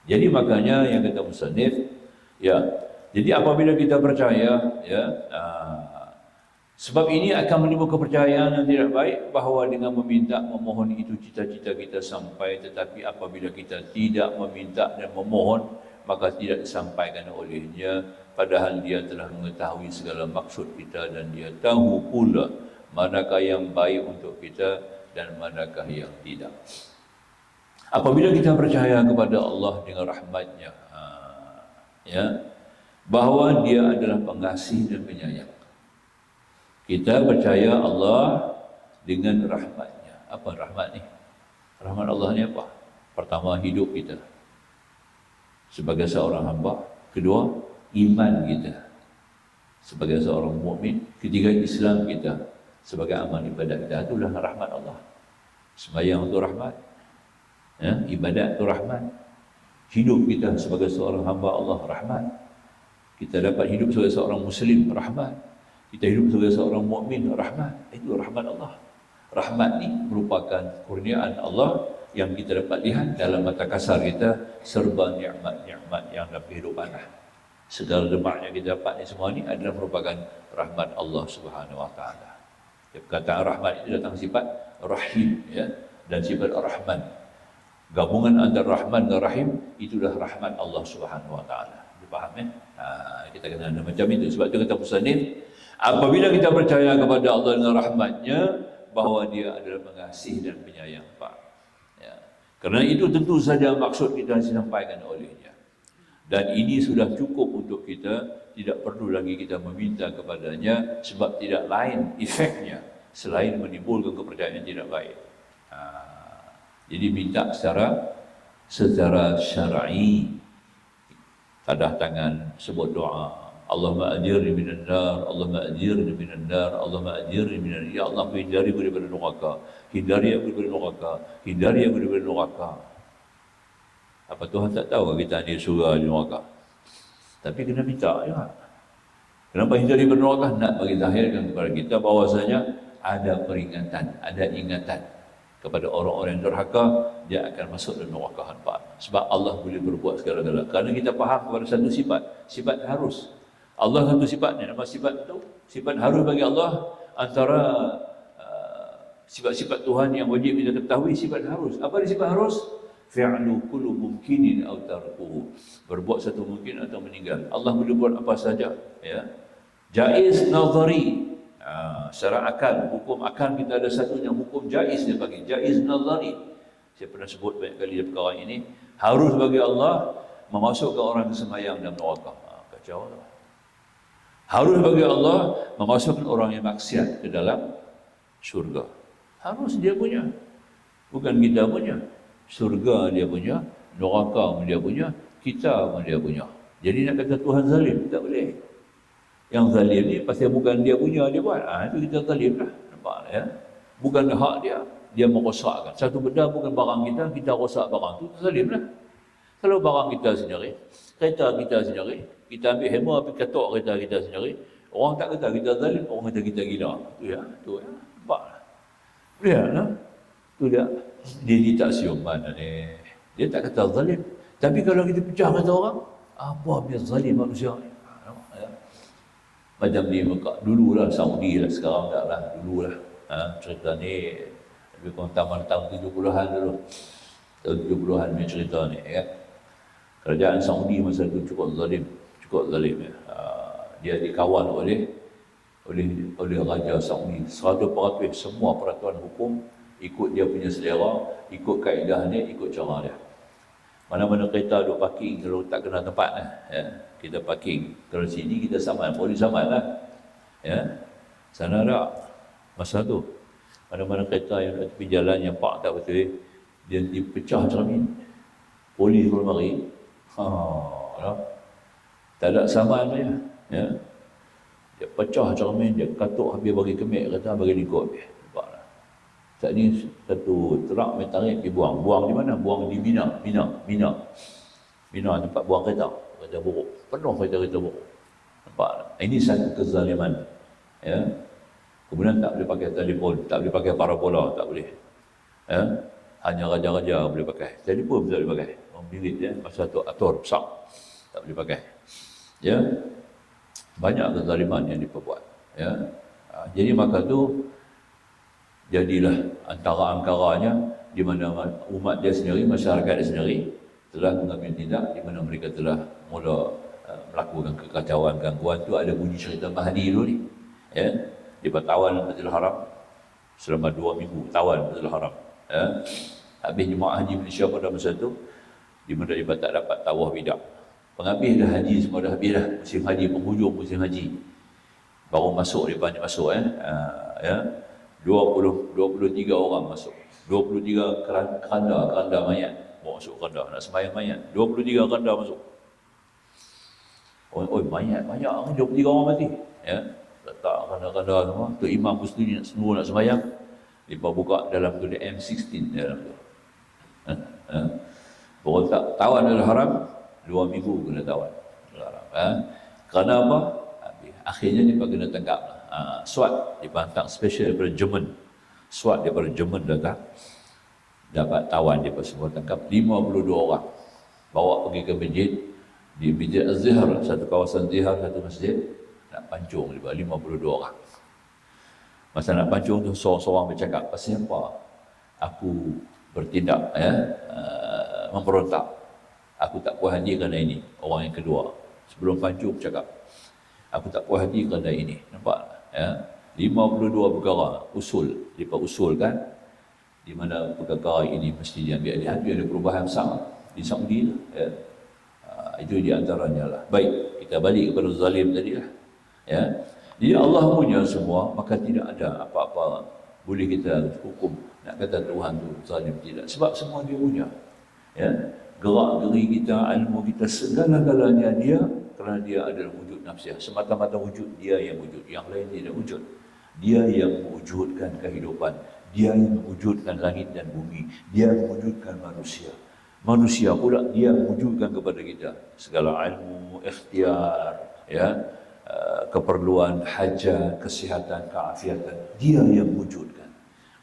Jadi makanya yang kata musannif, ya. Jadi apabila kita percaya, ya, sebab ini akan menimbulkan kepercayaan yang tidak baik bahawa dengan meminta, memohon itu cita-cita kita sampai, tetapi apabila kita tidak meminta dan memohon, maka tidak disampaikan olehnya, padahal dia telah mengetahui segala maksud kita dan dia tahu pula manakah yang baik untuk kita dan manakah yang tidak. Apabila kita percaya kepada Allah dengan rahmat-Nya, ya, bahawa Dia adalah pengasih dan penyayang. Kita percaya Allah dengan rahmat-Nya. Apa rahmat ni? Rahmat Allah ni apa? Pertama, hidup kita sebagai seorang hamba. Kedua, iman kita sebagai seorang mukmin. Ketiga, Islam kita sebagai amal ibadat kita. Itulah rahmat Allah. Sembahyang itu rahmat, ya, ibadat itu rahmat. Hidup kita sebagai seorang hamba Allah rahmat. Kita dapat hidup sebagai seorang Muslim rahmat. Kita hidup sebagai seorang mukmin, rahmat. Itu rahmat Allah. Rahmat ni merupakan kurniaan Allah yang kita dapat lihat dalam mata kasar kita, serba nikmat-nikmat yang dalam kehidupan. Segala demak yang kita dapat ni semua ni adalah merupakan rahmat Allah Subhanahu Wa Taala. Perkataan rahmat itu datang sifat rahim, ya, dan sifat rahman. Gabungan antara rahman dan rahim itulah rahmat Allah Subhanahu Wa Taala. Faham, ya? Kita kena ada macam itu. Sebab tu kata musannif, apabila kita percaya kepada Allah dengan rahmatnya, bahawa dia adalah pengasih dan penyayang. Ya. Kerana itu tentu saja maksud kita disampaikan olehnya. Dan ini sudah cukup untuk kita, tidak perlu lagi kita meminta kepadanya, sebab tidak lain efeknya selain menimbulkan kepercayaan yang tidak baik. Jadi minta secara syar'i, tadah tangan, sebut doa, Allahumma ajirni minan nar, Allahumma ajirni minan nar, Allahumma ajirni minan nar. Ya Allah, hindari aku daripada neraka, hindari aku daripada neraka, hindari aku daripada neraka. Apa Tuhan tak tahu kita ni surga di neraka? Tapi kena minta juga. Kenapa hindari daripada neraka? Nak bagi zahirkan kepada kita bahawasanya ada peringatan, ada ingatan kepada orang-orang yang derhaka, dia akan masuk dalam neraka hampa. Sebab Allah boleh berbuat segala-galanya. Kerana kita faham kepada satu sifat harus. Allah satu sifatnya, nama sifat itu, sifat harus bagi Allah. Antara sifat-sifat Tuhan yang wajib kita ketahui, sifat harus. Apa dia sifat harus? Fi'lu kullu mumkinin aw tarkuhu. Berbuat satu mungkin atau meninggal. Allah boleh buat apa saja, ya. Jaiz nazari. Secara akal, hukum akal kita ada satunya, hukum jaiz dia bagi. Jaiz nazari. Saya pernah sebut banyak kali dalam perkara ini. Harus bagi Allah memasukkan orang ke semayang dalam neraka. Kacau lah. Harus bagi Allah memasukkan orang yang maksiat ke dalam syurga. Harus dia punya. Bukan kita punya. Syurga dia punya, neraka dia punya, kita pun dia punya. Jadi nak kata Tuhan zalim, tak boleh. Yang zalim ni pasal bukan dia punya, dia buat. Itu kita zalim lah. Nampak ya? Bukan hak dia. Dia merosakkan. Satu benda bukan barang kita, kita rosak barang tu, zalim lah. Kalau barang kita sendiri, kereta kita sendiri, kita ambil hammer pergi katok kereta kita sendiri, orang tak kata kita zalim, orang kata kita gila. Tu ya, nampak lah. Lihat lah. Tu dia. Dia tak sium mana ni. Dia tak kata zalim. Tapi kalau kita pecah kata orang, apa dia zalim manusia ni? Ya. Macam di Mekah. Dululah Saudi lah, sekarang tak lah. Dululah. Cerita ni lebih kurang tahun 70-an dulu. Tahun 70-an punya cerita ni, ya. Kerajaan Saudi masa itu cukup zalim ya. Dia dikawal oleh Raja Saudi 100%. Semua peraturan hukum ikut dia punya selera, ikut kaedah dia, ikut cara dia. Mana-mana kereta duk parking, kalau tak kena tempat lah, ya. Kita parking. Kalau sini kita saman, boleh saman lah, ya. Sana ada masa tu. Mana-mana kereta yang ada tepi jalan yang park tak betul, dia dipecah cermin. Polis pun mari. Tak ada saman dia, ya. Dia pecah cermin, dia katuk habis bagi kemek kereta, bagi lingkup habis. Nampaklah. Saat ni satu truk metarik pergi buang. Buang di mana? Buang di Mina tempat buang kereta buruk. Penuh kereta buruk. Nampaklah. Ini satu kezaliman, ya. Kemudian tak boleh pakai telefon, tak boleh pakai parabola, tak boleh. Ya. Hanya raja-raja boleh pakai. Telefon tak boleh pakai. Orang bilik ya, masa tu atur besar. Tak boleh pakai. Ya. Banyak kezaliman yang diperbuat, ya. Jadi maka tu jadilah antara-antaranya di mana umat dia sendiri, masyarakat dia sendiri telah mengambil tindak di mana mereka telah mula melakukan kekacauan, gangguan. Tu ada bunyi cerita Mahdi dulu ni, ya. Dia bertawan Masjidil Haram selama 2 minggu, tawan Masjidil Haram, ya. Habis jemaah haji Malaysia pada masa tu di mana dia tak dapat tawaf wida. Penghabis dah haji semua dah habis dah, musim haji, penghujung musim haji baru masuk, dia banyak masuk, ya. 23 orang masuk, 23 keranda mayat bawa masuk keranda, nak sembahyang mayat, 23 keranda masuk. Mayat banyak, 23 orang mati, ya. Letak keranda-keranda semua. Tu imam Muslim nak sembahyang, dia buka dalam tu, dia M16 dalam tu. Baru tak tawan dalam haram 2 minggu kena tawan. Kerana apa? Akhirnya dia kena tangkap lah. SWAT, mereka hantar special daripada Jerman. SWAT daripada Jerman datang, dapat tawan dia semua, tangkap 52 orang, bawa pergi ke masjid, di Masjid Az-Zihar, satu kawasan Zihar, satu masjid, nak pancung dia 52 orang. Masa nak pancung tu, seorang bercakap, pasal apa aku bertindak memberontak, aku tak puas hati kerana ini. Orang yang kedua sebelum pancung bercakap, aku tak puas hati kerana ini. Nampak 52 perkara mereka usulkan di mana perkara ini mesti diambil alih. Ada perubahan besar di Saudi itu di antaranya lah. Baik, kita balik kepada zalim tadi lah. Jadi Allah punya semua, maka tidak ada apa-apa boleh kita hukum nak kata Tuhan tu zalim, tidak, sebab semua dia punya. Gerak geri kita, ilmu kita, segala-galanya dia, kerana dia adalah wujud nafsiah, semata-mata wujud dia yang wujud, yang lain tidak wujud. Dia yang mewujudkan kehidupan, dia yang mewujudkan langit dan bumi, dia yang mewujudkan manusia pula dia mewujudkan kepada kita segala ilmu, ikhtiar, keperluan, hajat, kesihatan, keafiatan, dia yang wujudkan.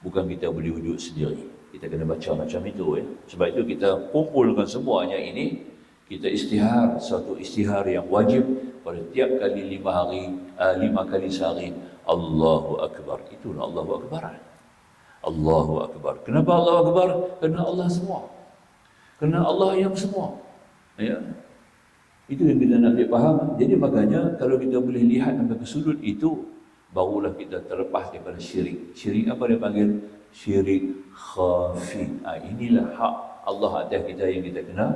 Bukan kita boleh wujud sendiri. Kita kena baca macam itu. Sebab itu kita kumpulkan semuanya ini, kita istihar, suatu istihar yang wajib pada tiap kali 5 kali sehari. Allahu Akbar. Itulah Allahu Akbar. Allahu Akbar. Kenapa Allahu Akbar? Kerana Allah semua. Kerana Allah yang semua. Itu yang kita nak faham. Jadi makanya kalau kita boleh lihat sampai ke sudut itu, barulah kita terlepas daripada syirik. Syirik apa dia panggil? Syirik khafi. Inilah hak Allah atas kita yang kita kena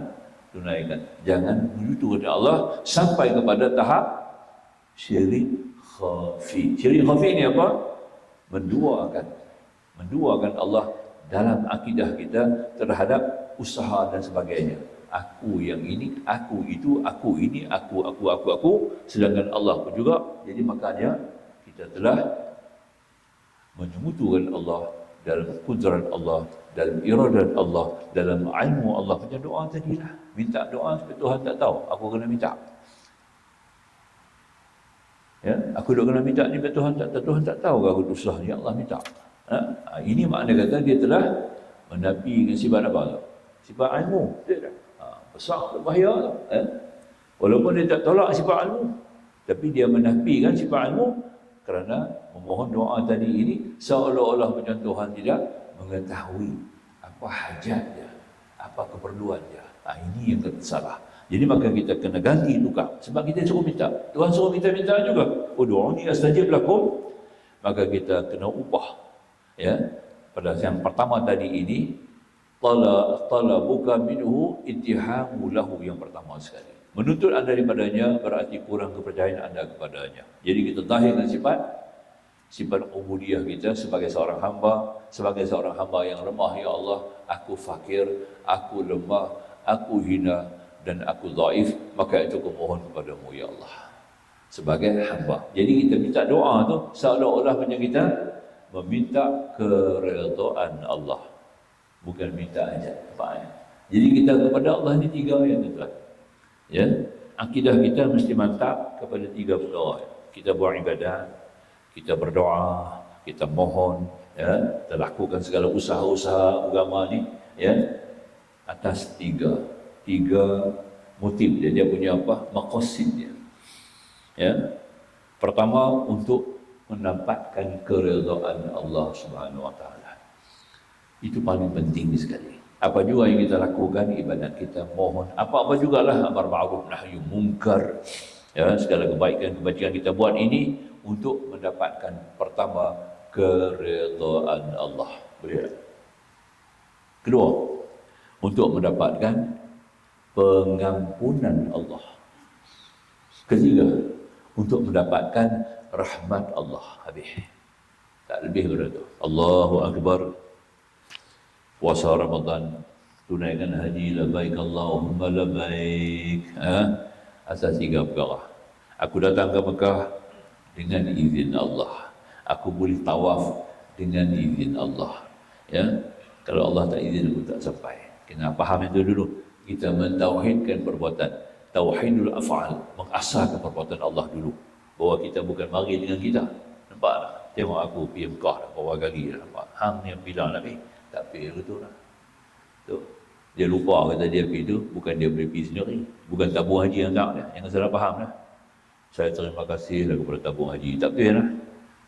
tunaikan. Jangan menuju kepada Allah sampai kepada tahap syirik khafi. Syirik khafi ini apa? Menduakan Allah dalam akidah kita terhadap usaha dan sebagainya. Aku yang ini, aku itu, aku ini, aku, sedangkan Allah pun juga. Jadi makanya kita telah menyekutukan Allah dalam kudrat Allah, dalam iradat Allah, dalam ilmu Allah. Macam doa tadilah, minta doa supaya Tuhan tak tahu, aku kena minta. Aku dah kena minta ni, Tuhan tak tahu aku susah ni, Allah minta. Ini makna kata dia telah menafikan sifat apa? Sifat ilmu. Besar, bahaya. Walaupun dia tak tolak sifat ilmu, tapi dia menafikan sifat ilmu kerana memohon doa tadi ini seolah-olah macam Tuhan tidak mengetahui apa hajat dia, apa keperluan dia. Ini yang salah. Jadi maka kita kena ganti tukar. Sebab kita suruh minta, Tuhan suruh minta juga. Ud'uni astajib lakum. Maka kita kena ubah. Pada yang pertama tadi ini, talabuka minhu ittihamu lahu, yang pertama sekali. Menuntut anda daripadanya berarti kurang kepercayaan anda kepadanya. Jadi kita zahirkan sifat ubudiyah kita sebagai seorang hamba yang lemah. Ya Allah, aku fakir, aku lemah, aku hina dan aku dhaif, maka itu kumohon kepadamu ya Allah sebagai hamba. Jadi kita minta doa tu seolah-olah macam kita meminta keredaan Allah, bukan minta hajat. Jadi kita kepada Allah ni tiga yang tuan. Akidah kita mesti mantap kepada tiga perkara. Kita buat ibadat, kita berdoa, kita mohon, kita lakukan segala usaha-usaha agama ni, atas tiga motif dia punya apa? Maqasid dia. Pertama, untuk mendapatkan keredaan Allah Subhanahu Wa Taala. Itu paling penting sekali. Apa juga yang kita lakukan, ibadat kita, mohon, apa-apa jugalah, amar ma'ruf nahi munkar, segala kebaikan-kebajikan kita buat ini untuk mendapatkan pertama keredaan Allah. Boleh tak? Kedua, untuk mendapatkan pengampunan Allah. Ketiga, untuk mendapatkan rahmat Allah. Habis. Tak lebih daripada itu. Allahu Akbar. Puasa Ramadan, tunaikan haji, labbaik Allahumma labbaik. Asas tiga perkara. Aku datang ke Mekah dengan izin Allah. Aku boleh tawaf dengan izin Allah. Kalau Allah tak izin, aku tak sampai. Kena faham itu dulu. Kita mentauhidkan perbuatan. Tauhidul af'al, mengasahkan perbuatan Allah dulu. Bahawa kita bukan mari dengan kita. Nampak tak? Tengok aku pergi Mekah dah berapa kali dah, nampak? Hang ni yang bilang nak pergi. Tak pergi betul lah. Tu. Dia lupa kata dia pergi tu, bukan dia boleh pergi sendiri. Bukan tabung haji yang tak dia. Jangan salah faham lah. Saya terima kasih lah kepada tabung haji. Tak betul lah.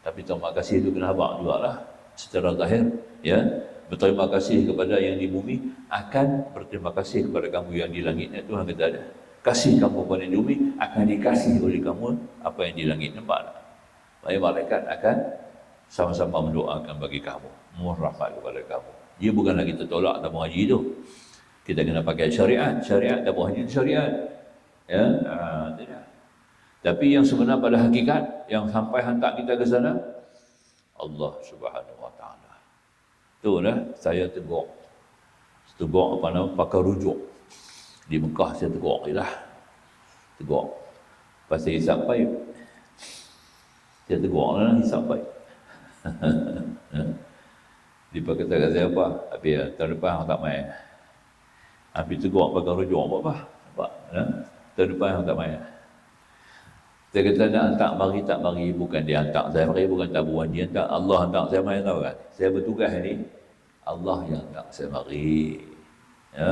Tapi terima kasih tu kena habaq jugalah. Secara zahir. Ya. Berterima kasih kepada yang di bumi akan berterima kasih kepada kamu yang di langit. Tuhan kata ada. Kasih kamu kepada yang di bumi akan dikasih oleh kamu apa yang di langit. Nampak tak? Malaikat akan sama-sama mendoakan bagi kamu, mohon rahmat kepada kamu. Dia bukan lagi tertolak tabung haji tu. Kita kena pakai syariat, tabung haji syariat. Ya, tidak. Tapi yang sebenar pada hakikat yang sampai hantar kita ke sana Allah Subhanahu Wa Taala. Tu lah saya tegur apa nama pakar rujuk di Mekah. Saya tegur jelah. Tegur pasal hisap paip. Dia tegur lah hisap baik. Dia kata kat saya apa? Habis tahun depan aku tak main. Habis tegur pakai rujuk apa? Nampak? Tahun depan aku tak main. Dia kata nak hantar mari tak mari. Bukan dia hantar saya mari. Bukan tabuan dia hantar. Allah hantar saya mari, tahu kan? Saya bertugas ni. Allah yang hantar saya mari. Ya?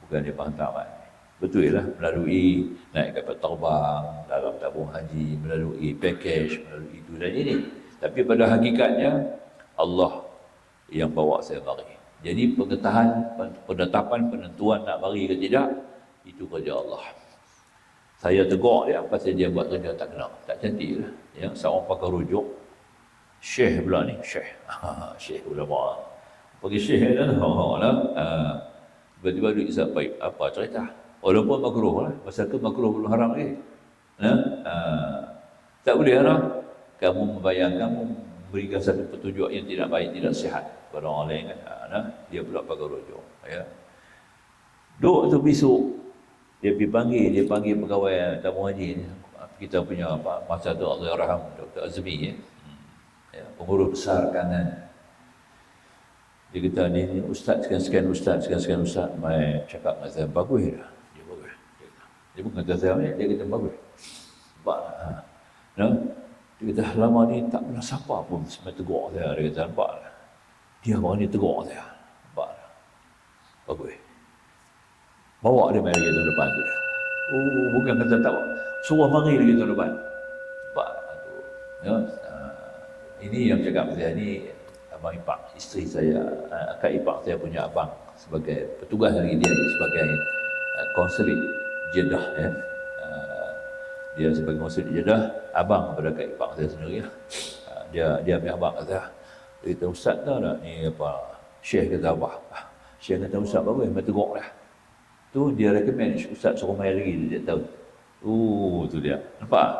Bukan dia hantar mari. Betul lah, melalui naik kapal terbang, dalam tabung haji, melalui package, melalui itu dan ini. Tapi pada hakikatnya, Allah yang bawa saya mari. Jadi pengetahuan, penetapan, penentuan nak mari ke tidak, itu kerja Allah. Saya tegur dia, pasal dia buat kerja tak kena, tak cantik lah. Ya, seorang pakai rujuk, Syekh pula ni, Syekh. Syekh ulama. Pergi Syekh dah lah. Tiba-tiba duit isap baik. Apa cerita? Walaupun makruh lah. Pasal ke makruh belum haram lagi. Tak boleh haram. Kamu membayangkan, memberikan satu petunjuk yang tidak baik, tidak sihat kepada orang lain kan. Dia pula pakai rujuk. Ya. Duk tu besok, dia panggil pegawai tabung haji ni. Kita punya masa tu Allahyarham Dr. Azmi ya. Pengurus besar kanan. Dia kata ni ustaz sekian ustaz. Mai cakap dengan saya bagus dah. Dia bukan kata saya ni, dia kata bagus. Nampak tak? Dia kata lama ni tak pernah siapa pun sampai tegur saya. Dia kata nampak tak? Dia orang ni tegur saya. Nampak tak? Bagus. Bawa dia mari ke tahun depan tu dia. Oh, bukan kata tak. Suruh mari lagi tahun depan. Nampak tak? Ya? Ini yang cakap saya ni abang ipar, isteri saya, akak ipar saya punya abang sebagai petugas lagi dia sebagai konsulit Jeddah ya. Dia sebagai konsulit Jeddah, abang kepada akak ipar saya sendiri lah. Dia ambil abang kata, dia kata ustaz tahu tak ni apa? Syekh kata apa? Syekh kata ustaz bagus, mai tegur dah. Tu dia recommend ustaz suruh mai lagi dia tahu. Tu dia. Nampak?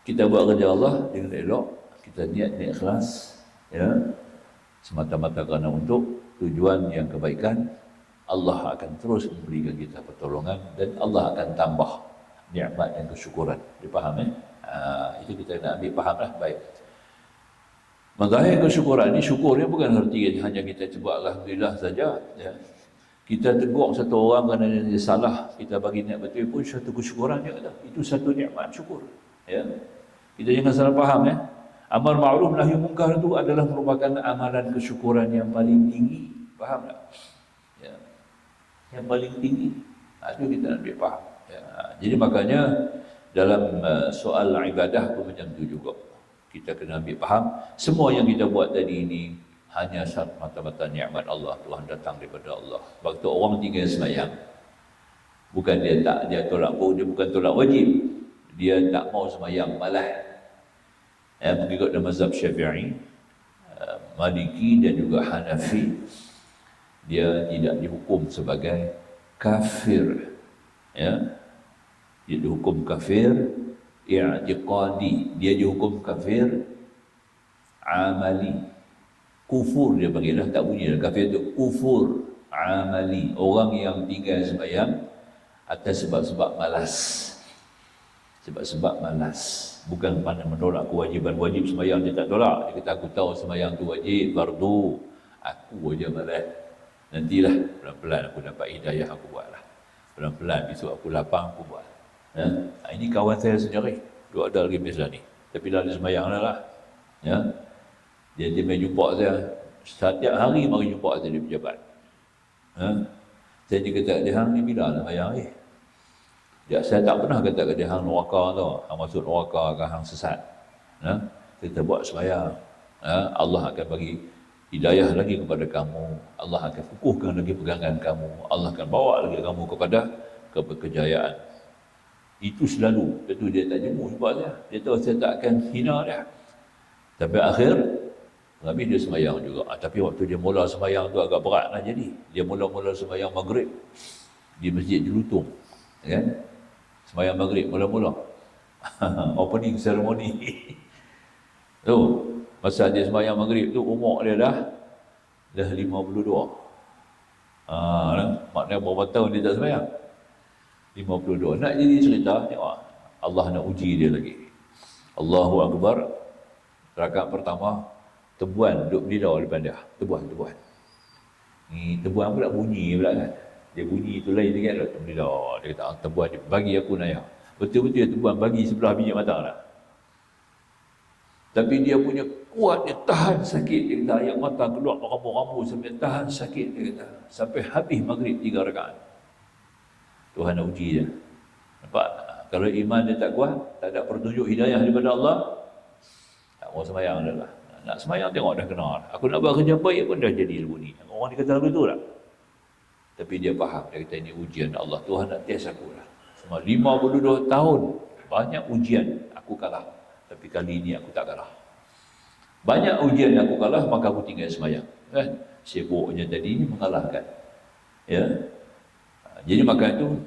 Kita buat kerja Allah dengan elok, kita niat ikhlas ya, semata-mata kerana untuk tujuan yang kebaikan. Allah akan terus memberikan kita pertolongan dan Allah akan tambah nikmat dan kesyukuran. Dipaham itu kita nak ambil faham lah baik. Mazahir kesyukuran ni, syukurnya bukan arti hanya kita sebut alhamdulillah saja ya. Kita tegur satu orang kerana dia salah, kita bagi niat betul pun satu kesyukuran juga. Itu satu nikmat syukur ya. Kita jangan salah faham ya. Amar ma'ruf nahi munkar itu adalah merupakan amalan kesyukuran yang paling tinggi. Faham tak? Ya. Yang paling tinggi. Itu kita nak ambil faham. Ya. Jadi makanya dalam soal ibadah pun macam itu juga. Kita kena ambil faham. Semua yang kita buat tadi ini hanya mata-mata nikmat Allah. Tuhan datang daripada Allah. Waktu orang tinggal sembahyang, bukan dia tolak, dia bukan tolak wajib. Dia tak mau sembahyang, malah mengikut dalam mazhab Syafi'i, Maliki dan juga Hanafi, dia tidak dihukum sebagai kafir ya. Dia dihukum kafir i'tiqadi, dia dihukum kafir amali. Kufur dia panggil lah, tak bunyi lah kafir itu, kufur amali, orang yang tinggal sembahyang atas sebab-sebab malas. Sebab-sebab malas, bukan kerana menolak kewajiban. Wajib sembahyang dia tak tolak. Dia kata aku tahu sembahyang tu wajib, fardu, aku aja malas. Nantilah pelan-pelan aku dapat hidayah, aku buatlah. Pelan-pelan besok aku lapang, aku buat. Ini kawan saya sendiri, dua ada lagi Mesra ni. Tapi dah ada sembahyang dah lah. Ya. Dia main jumpa saya. Setiap hari mari jumpa saya di pejabat. Ha? Saya dia kata, dia hang ni bila nak sembahyang ni? Ya, saya tak pernah kata ke dia hang neraka tu. Hang masuk neraka ke hang sesat. Ha? Kita buat sembahyang. Ha? Allah akan bagi hidayah lagi kepada kamu. Allah akan kukuhkan lagi pegangan kamu. Allah akan bawa lagi kamu kepada kejayaan. Itu selalu. Itu dia tak jemu sebab dia tahu saya tak akan hina dia. Tapi akhir habis dia sembahyang juga. Tapi waktu dia mula sembahyang tu agak berat lah jadi. Dia mula-mula sembahyang maghrib di Masjid Jelutong. Kan? Sembahyang maghrib mula-mula. Opening ceremony. Tu, masa dia sembahyang maghrib tu umur dia dah 52. Maknanya berapa tahun dia tak sembahyang? 52. Nak jadi cerita, tengok. Allah nak uji dia lagi. Allahu Akbar. Rakaat pertama, tebuan duduk berdiri depan dia. Tebuan. Ni tebuan pula bunyi pula kan. Dia bunyi tu lain sikit lah. Dia kata, tebuan dia, bagi aku naya. Betul-betul tebuan bagi sebelah biji mata lah. Tapi dia punya kuat, dia tahan sakit. Dia kata, air mata keluar rambu-rambu sampai tahan sakit. Dia kata, sampai habis maghrib 3 rakaat. Tuhan nak uji dia. Nampak? Kalau iman dia tak kuat, tak ada petunjuk hidayah daripada Allah, tak mau sembahyang dah lah. Nak sembahyang tengok dah kena. Aku nak buat kerja baik pun dah jadi lagu ni. Orang dia kata lagu tu tak? Tapi dia faham. Dia kata ini ujian Allah. Tuhan nak test aku lah. Semua 52 tahun. Banyak ujian aku kalah. Tapi kali ini aku tak kalah. Banyak ujian aku kalah, maka aku tinggal sembahyang. Kan? Sibuknya tadi ini mengalahkan. Ya. Jadi maka itu,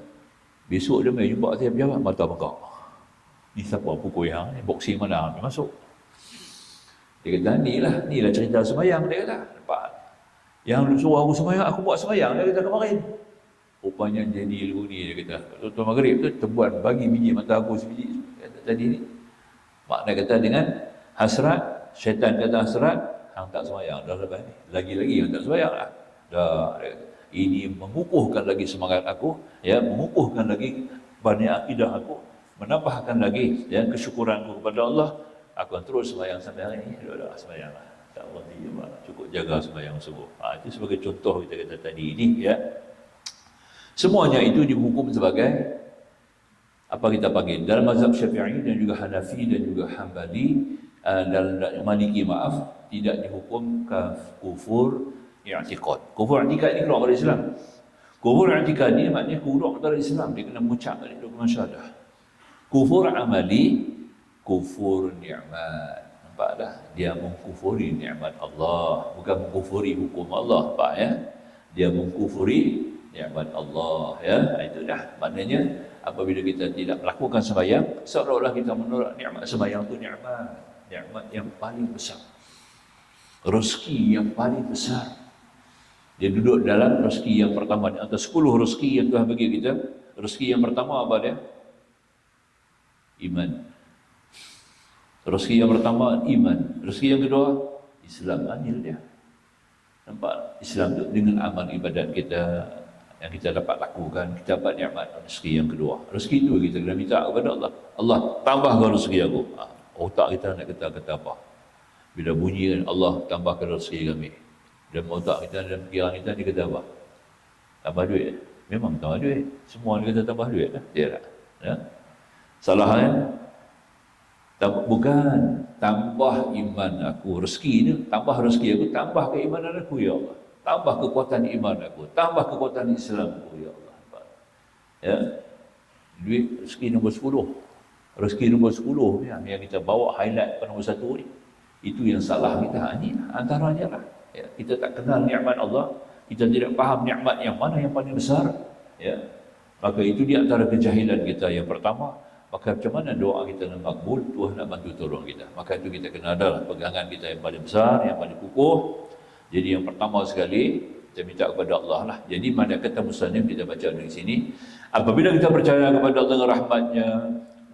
besok dia main jumpa saya pejabat, mata bengkak. Ni siapa pukul yang ni? Boxing mana? Dia masuk. Dia kata, ni lah cerita sembahyang. Dia kata, nampak? Yang lu suruh aku sembahyang, aku buat sembahyang. Dia kata kemarin. Rupanya jadi ilmu ni, dia kata. Tuan maghrib tu, tebuan bagi biji mata aku sebiji. Kata tadi ni. Makna kata dengan hasrat, syaitan kata hasrat, hang tak sembahyang. Dah lepas ni. Lagi-lagi hang tak sembahyang lah. Dah, dia kata. Ini mengukuhkan lagi semangat aku, ya, mengukuhkan lagi banyak akidah aku, menambahkan lagi ya kesyukuranku kepada Allah. Aku akan terus sembahyang sampai hari ini. Dah sembahyanglah. Tak berhenti, cukup jaga sembahyang sungguh. Itu sebagai contoh kita kata tadi ini, ya. Semuanya itu dihukum sebagai apa kita panggil dalam mazhab Syafi'i dan juga Hanafi dan juga Hambali dan Maliki tidak dihukum kufur i'tiqad. Kufur i'tiqad ni keluar dari Islam. Kufur i'tiqad ni maknanya keluar dari Islam, dia kena mengucap dari dokumen syahadah. Kufur amali, kufur ni'mat. Nampak dah? Dia mengkufuri nikmat Allah, bukan mengkufuri hukum Allah, Pak ya. Dia mengkufuri nikmat Allah, ya. Itu dah. Maknanya apabila kita tidak melakukan sembahyang, seolah-olah kita menolak nikmat sembahyang itu nikmat yang paling besar. Rezeki yang paling besar. Dia duduk dalam rezeki yang pertama. Di antara 10 rezeki yang Tuhan bagi kita, rezeki yang pertama apa dia? Iman. Rezeki yang pertama iman. Rezeki yang kedua Islam. Anil dia. Nampak? Islam itu dengan amal ibadat kita yang kita dapat lakukan, kita dapat nikmat rezeki yang kedua. Rezeki itu kita kena minta kepada Allah. Allah, tambahkan rezeki aku. Otak kita nak kata apa? Bila bunyi kan, Allah tambahkan rezeki kami. Dalam otak kita, dalam fikiran kita, dia kata apa? Tambah duit. Memang tambah duit. Semua dia kata tambah duit lah. Dia tak? Ya? Salah kan? Bukan. Tambah iman aku. Rezeki ni, tambah rezeki aku, tambah keimanan aku, ya Allah. Tambah kekuatan iman aku. Tambah kekuatan Islam aku, ya Allah. Ya? Duit rezeki nombor 10. Rezeki nombor 10 yang kita bawa highlight pada nombor 1 ni. Itu yang salah kita. Ini antaranya lah. Ya, kita tak kenal nikmat Allah, kita tidak faham nikmat yang mana yang paling besar, ya. Maka itu di antara kejahilan kita yang pertama. Maka macam mana doa kita nak makbul, Tuhan nak bantu tolong kita. Maka itu kita kena adalah pegangan kita yang paling besar, yang paling kukuh. Jadi yang pertama sekali kita minta kepada Allah lah. Jadi mana kata musannif kita baca dari sini, apabila kita percaya kepada Allah dengan rahmatnya,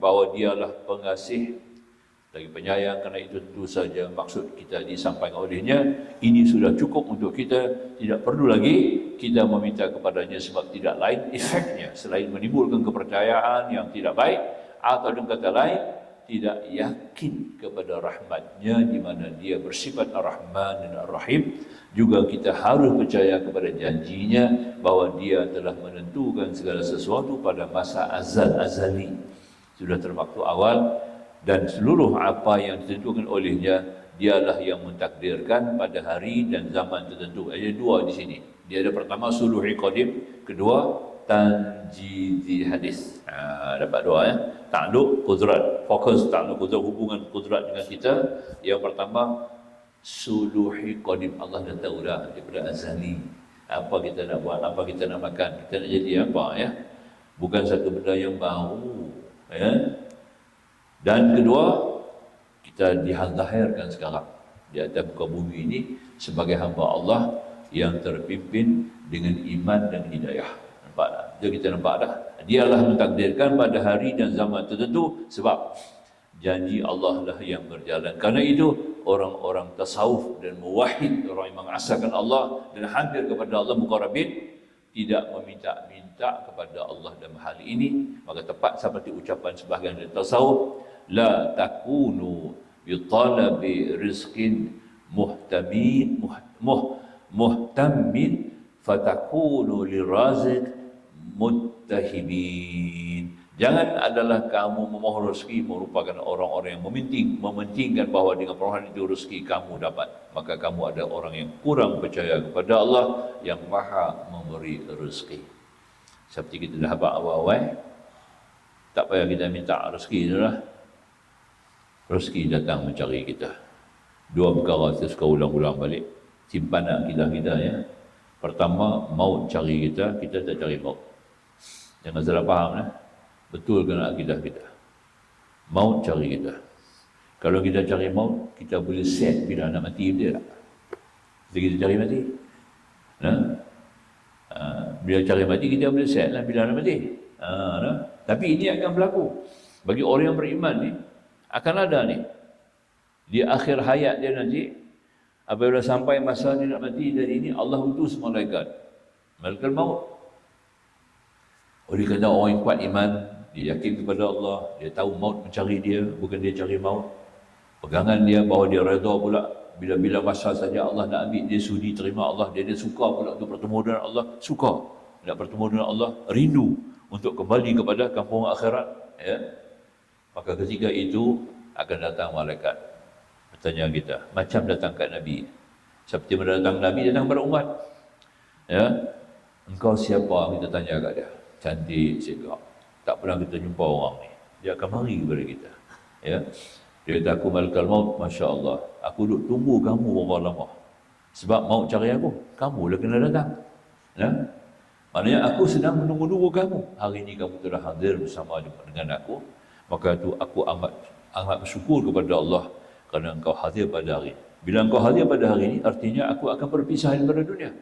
bahawa dialah pengasih lagi penyayang, kerana itu tentu saja maksud kita disampaikan olehnya. Ini sudah cukup untuk kita, tidak perlu lagi kita meminta kepadanya, sebab tidak lain efeknya selain menimbulkan kepercayaan yang tidak baik, atau dengan kata lain tidak yakin kepada rahmatnya di mana dia bersifat Ar-Rahman dan Ar-Rahim, juga kita harus percaya kepada janjinya bahawa dia telah menentukan segala sesuatu pada masa azali, sudah terwaktu awal, dan seluruh apa yang ditentukan olehnya dialah yang mentakdirkan pada hari dan zaman tertentu. Ada dua di sini. Dia ada pertama suluhi qadim, kedua tanjidi hadis. Dapat dua ya. Takluk kudrat, fokus takluk kudrat, hubungan kudrat dengan kita. Yang pertama suluhi qadim, Allah dah tahu dah daripada azali apa kita nak buat, apa kita nak makan, kita nak jadi apa ya. Bukan satu benda yang baru ya. Dan kedua, kita dizahirkan sekarang di atas muka bumi ini sebagai hamba Allah yang terpimpin dengan iman dan hidayah. Nampak tak? Jadi kita nampak dah. Dialah mentakdirkan pada hari dan zaman tertentu sebab janji Allah lah yang berjalan. Karena itu orang-orang tasawuf dan muwahhid, orang yang mengasahkan Allah dan hampir kepada Allah muqarrabin, tidak meminta-minta kepada Allah dalam hal ini. Maka tepat seperti ucapan sebahagian dari tasawuf, la takunu bi talabi rizqin muhtammin fatakunu liraziq muttahimin. Jangan adalah kamu memohon rezeki merupakan orang-orang yang mementingkan bahawa dengan permohonan itu rezeki kamu dapat. Maka kamu ada orang yang kurang percaya kepada Allah yang maha memberi rezeki. Seperti kita dah habaq awal-awal, tak payah kita minta rezeki itulah. Rezeki datang mencari kita. Dua perkara kita suka ulang-ulang balik. Simpanan akidah kita ya. Pertama, maut cari kita, kita tak cari maut. Jangan salah faham lah. Betulkan akidah kita. Maut cari kita. Kalau kita cari maut, kita boleh set bila nak mati dia tak? Jadi kita cari mati. Bila cari mati, kita boleh set lah bila nak mati. Tapi ini akan berlaku. Bagi orang yang beriman ni, akan ada ni. Di akhir hayat dia nanti, apabila sampai masa dia nak mati dari ini, Allah utus malaikat. Malaikat maut. Oleh kerana orang yang kuat iman, dia yakin kepada Allah, dia tahu maut mencari dia, bukan dia cari maut. Pegangan dia bahawa dia redha pula, bila-bila masa saja Allah nak ambil, dia sudi terima Allah, dia suka pula untuk bertemu dengan Allah, suka nak bertemu dengan Allah, rindu untuk kembali kepada kampung akhirat ya. Maka ketika itu akan datang malaikat bertanya kita, macam datang kat Nabi, seperti mendatang Nabi datang kepada umat ya. Engkau siapa? Kita tanya kat dia. Cantik segak, tak pernah kita jumpa orang ni, dia akan mari kepada kita ya. Dia kata, aku malaikat maut, Masya Allah, aku duduk tunggu kamu berapa lama sebab maut cari aku, kamu lah kena datang ya. Maknanya aku sedang menunggu-nunggu kamu, hari ini kamu telah hadir bersama dengan aku. Maka itu aku amat bersyukur kepada Allah kerana engkau hadir pada hari ini. Bila engkau hadir pada hari ini, artinya aku akan berpisah daripada dunia.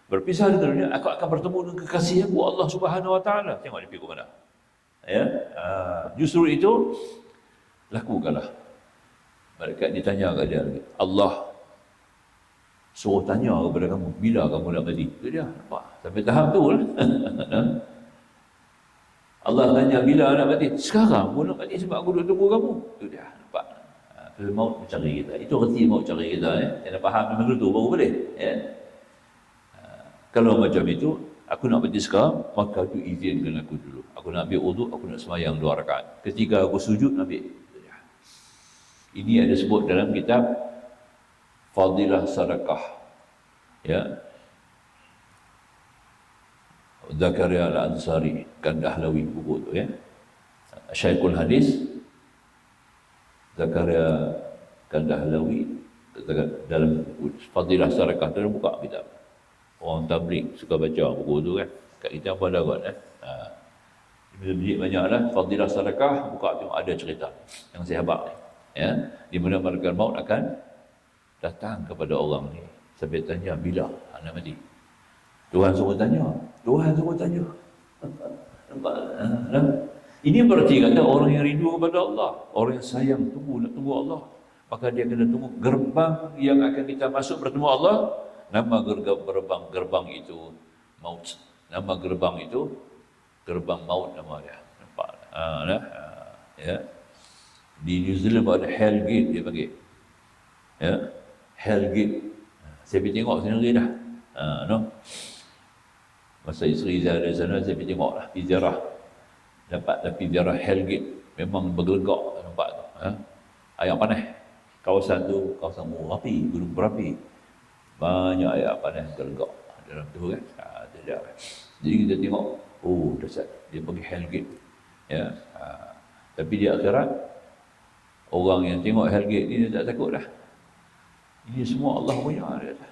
Berpisah dengan dunia, aku akan bertemu dengan kekasih aku, Allah Subhanahu Wa Taala. Tengok dia pergi ke mana ya. Justru itu lakukanlah. Malaikat ditanya kat dia lagi, Allah suruh tanya kepada kamu, bila kamu nak mati. Itu dia, nampak? Sampai tahap tu lah. Allah tanya bila nak mati, sekarang pun nak mati sebab aku duduk tunggu kamu. Itu dia, nampak? Maut mencari kita. Itu erti maut cari kita ya. Yang faham memang tu baru boleh ya. Kalau macam itu, aku nak mati sekarang, maka tu izinkan aku dulu. Aku nak ambil wuduk, aku nak sembahyang 2 rakaat. Ketika aku sujud, ambil. Ini ada sebut dalam kitab Fadilah Sadaqah ya. Zakaria Al-Ansari Kandahlawi buku tu ya. Syekhul Hadis Zakaria Kandahlawi dalam Fadilah Sadaqah tu buka kitab. Orang tabligh suka baca buku tu kan. Kat kita pun ada kot Bila banyaklah Fadilah Sadaqah, buka tengok ada cerita yang sahabat ni ya, di mana malaikat maut akan datang kepada orang ni sampai tanya bila nak mati. Tuhan suruh tanya. Nampak? Ini berarti kata orang yang rindu kepada Allah, orang yang sayang nak tunggu Allah, maka dia kena tunggu gerbang yang akan kita masuk bertemu Allah. Nama gerbang itu maut. Nama gerbang itu gerbang maut nama dia. Nampak? Ya. Di New Zealand ada Hellgate dia panggil. Ya, Hellgate. Saya pergi tengok sendiri dah. No. Masa isteri saya ada sana, saya pergi tengok lah, pergi ziarah. Dapat pergi ziarah Hellgate. Memang bergelegak nampak tu. Air panas. Kawasan tu, kawasan berapi, gunung berapi. Banyak air panas bergelegak dalam tu kan. Tidak. Jadi kita tengok, oh dahsyat. Dia pergi Hellgate. Ya. Tapi di akhirat, orang yang tengok Hellgate ni dia tak takut dah. Ini semua Allah punya. Dia kata.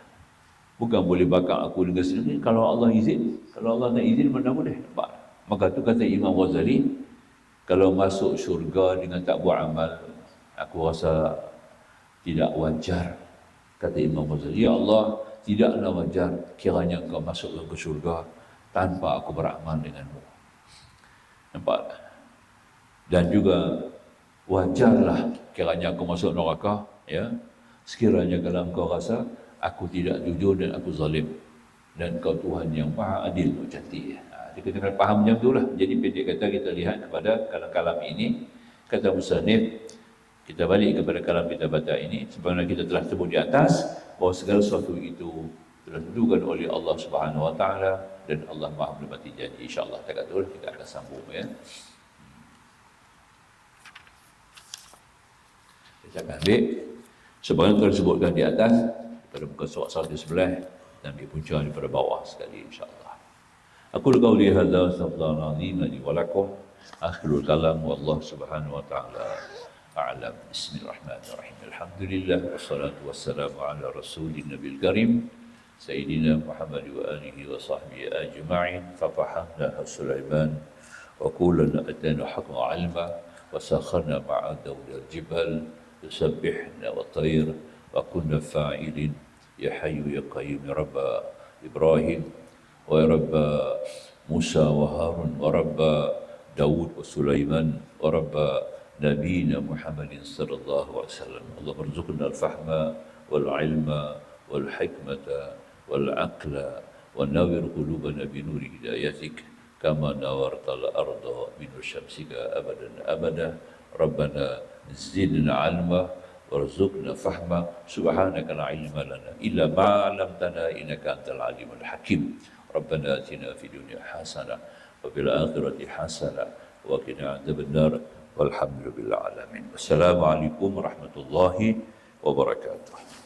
Bukan boleh bakar aku dengan sendiri. Kalau Allah izin, kalau Allah tak izin, mana boleh. Nampak? Maka tu kata Imam Ghazali, kalau masuk syurga dengan tak buat amal, aku rasa tidak wajar. Kata Imam Ghazali, ya Allah, tidaklah wajar kiranya engkau masuk ke syurga tanpa aku beramal denganmu. Nampak? Dan juga wajarlah kiranya aku masuk neraka, ya. Sekiranya kalau engkau rasa aku tidak jujur dan aku zalim, dan kau Tuhan yang maha adil, cantik. Kita kena faham macam itulah. Jadi pendek kata kita lihat kepada kalam ini, kata musannif, kita balik kepada kalam kita baca ini, sebagaimana kita telah sebut di atas, bahawa segala sesuatu itu telah ditentukan oleh Allah Subhanahu Wa Taala dan Allah Maha menepati janji. InsyaAllah tak kata kita akan sambung ya. Kita akan ambil sebagaimana telah disebutkan di atas pada muka surat 111 dan di punca daripada bawah sekali insya-Allah. Aku qauli hadza astaghfirullah azim li wa lakum. Akhirul kalam wallahu subhanahu wa ta'ala a'lam. Bismillahirrahmanirrahim. Alhamdulillah wassalatu wassalamu ala rasulin nabiyil karim sayyidina Muhammad wa alihi wa sahbihi ajma'in. Fa fahamna Sulaiman wa kullana atana hukma 'ilma wa sakharna ma'a dawil jibal yusabbihna wa tayr wa kunna fa'ilin ya hayyu ya qayyum ya rabb Ibrahim wa ya rabb Musa wa Harun wa rabb Daud wa Sulaiman wa rabb nabiyina Muhammadin sallallahu alaihi wasallam. Allah warzuqna al-fahma wal ilma wal hikmata wal aqla wa nawwir qulubana bi nuri hidayatik kama nawartal arda bi nur syamsika abadan abada. Rabbana zidna ilma warzuqna fahma subhanaka la ilma lana illa ma 'allamtana innaka antal alimul hakim. Rabbana atina fid dunya hasanah wa fil akhirati hasanah wa qina adzabannar walhamdulillahi alamin. Wassalamu alaikum warahmatullahi wabarakatuh.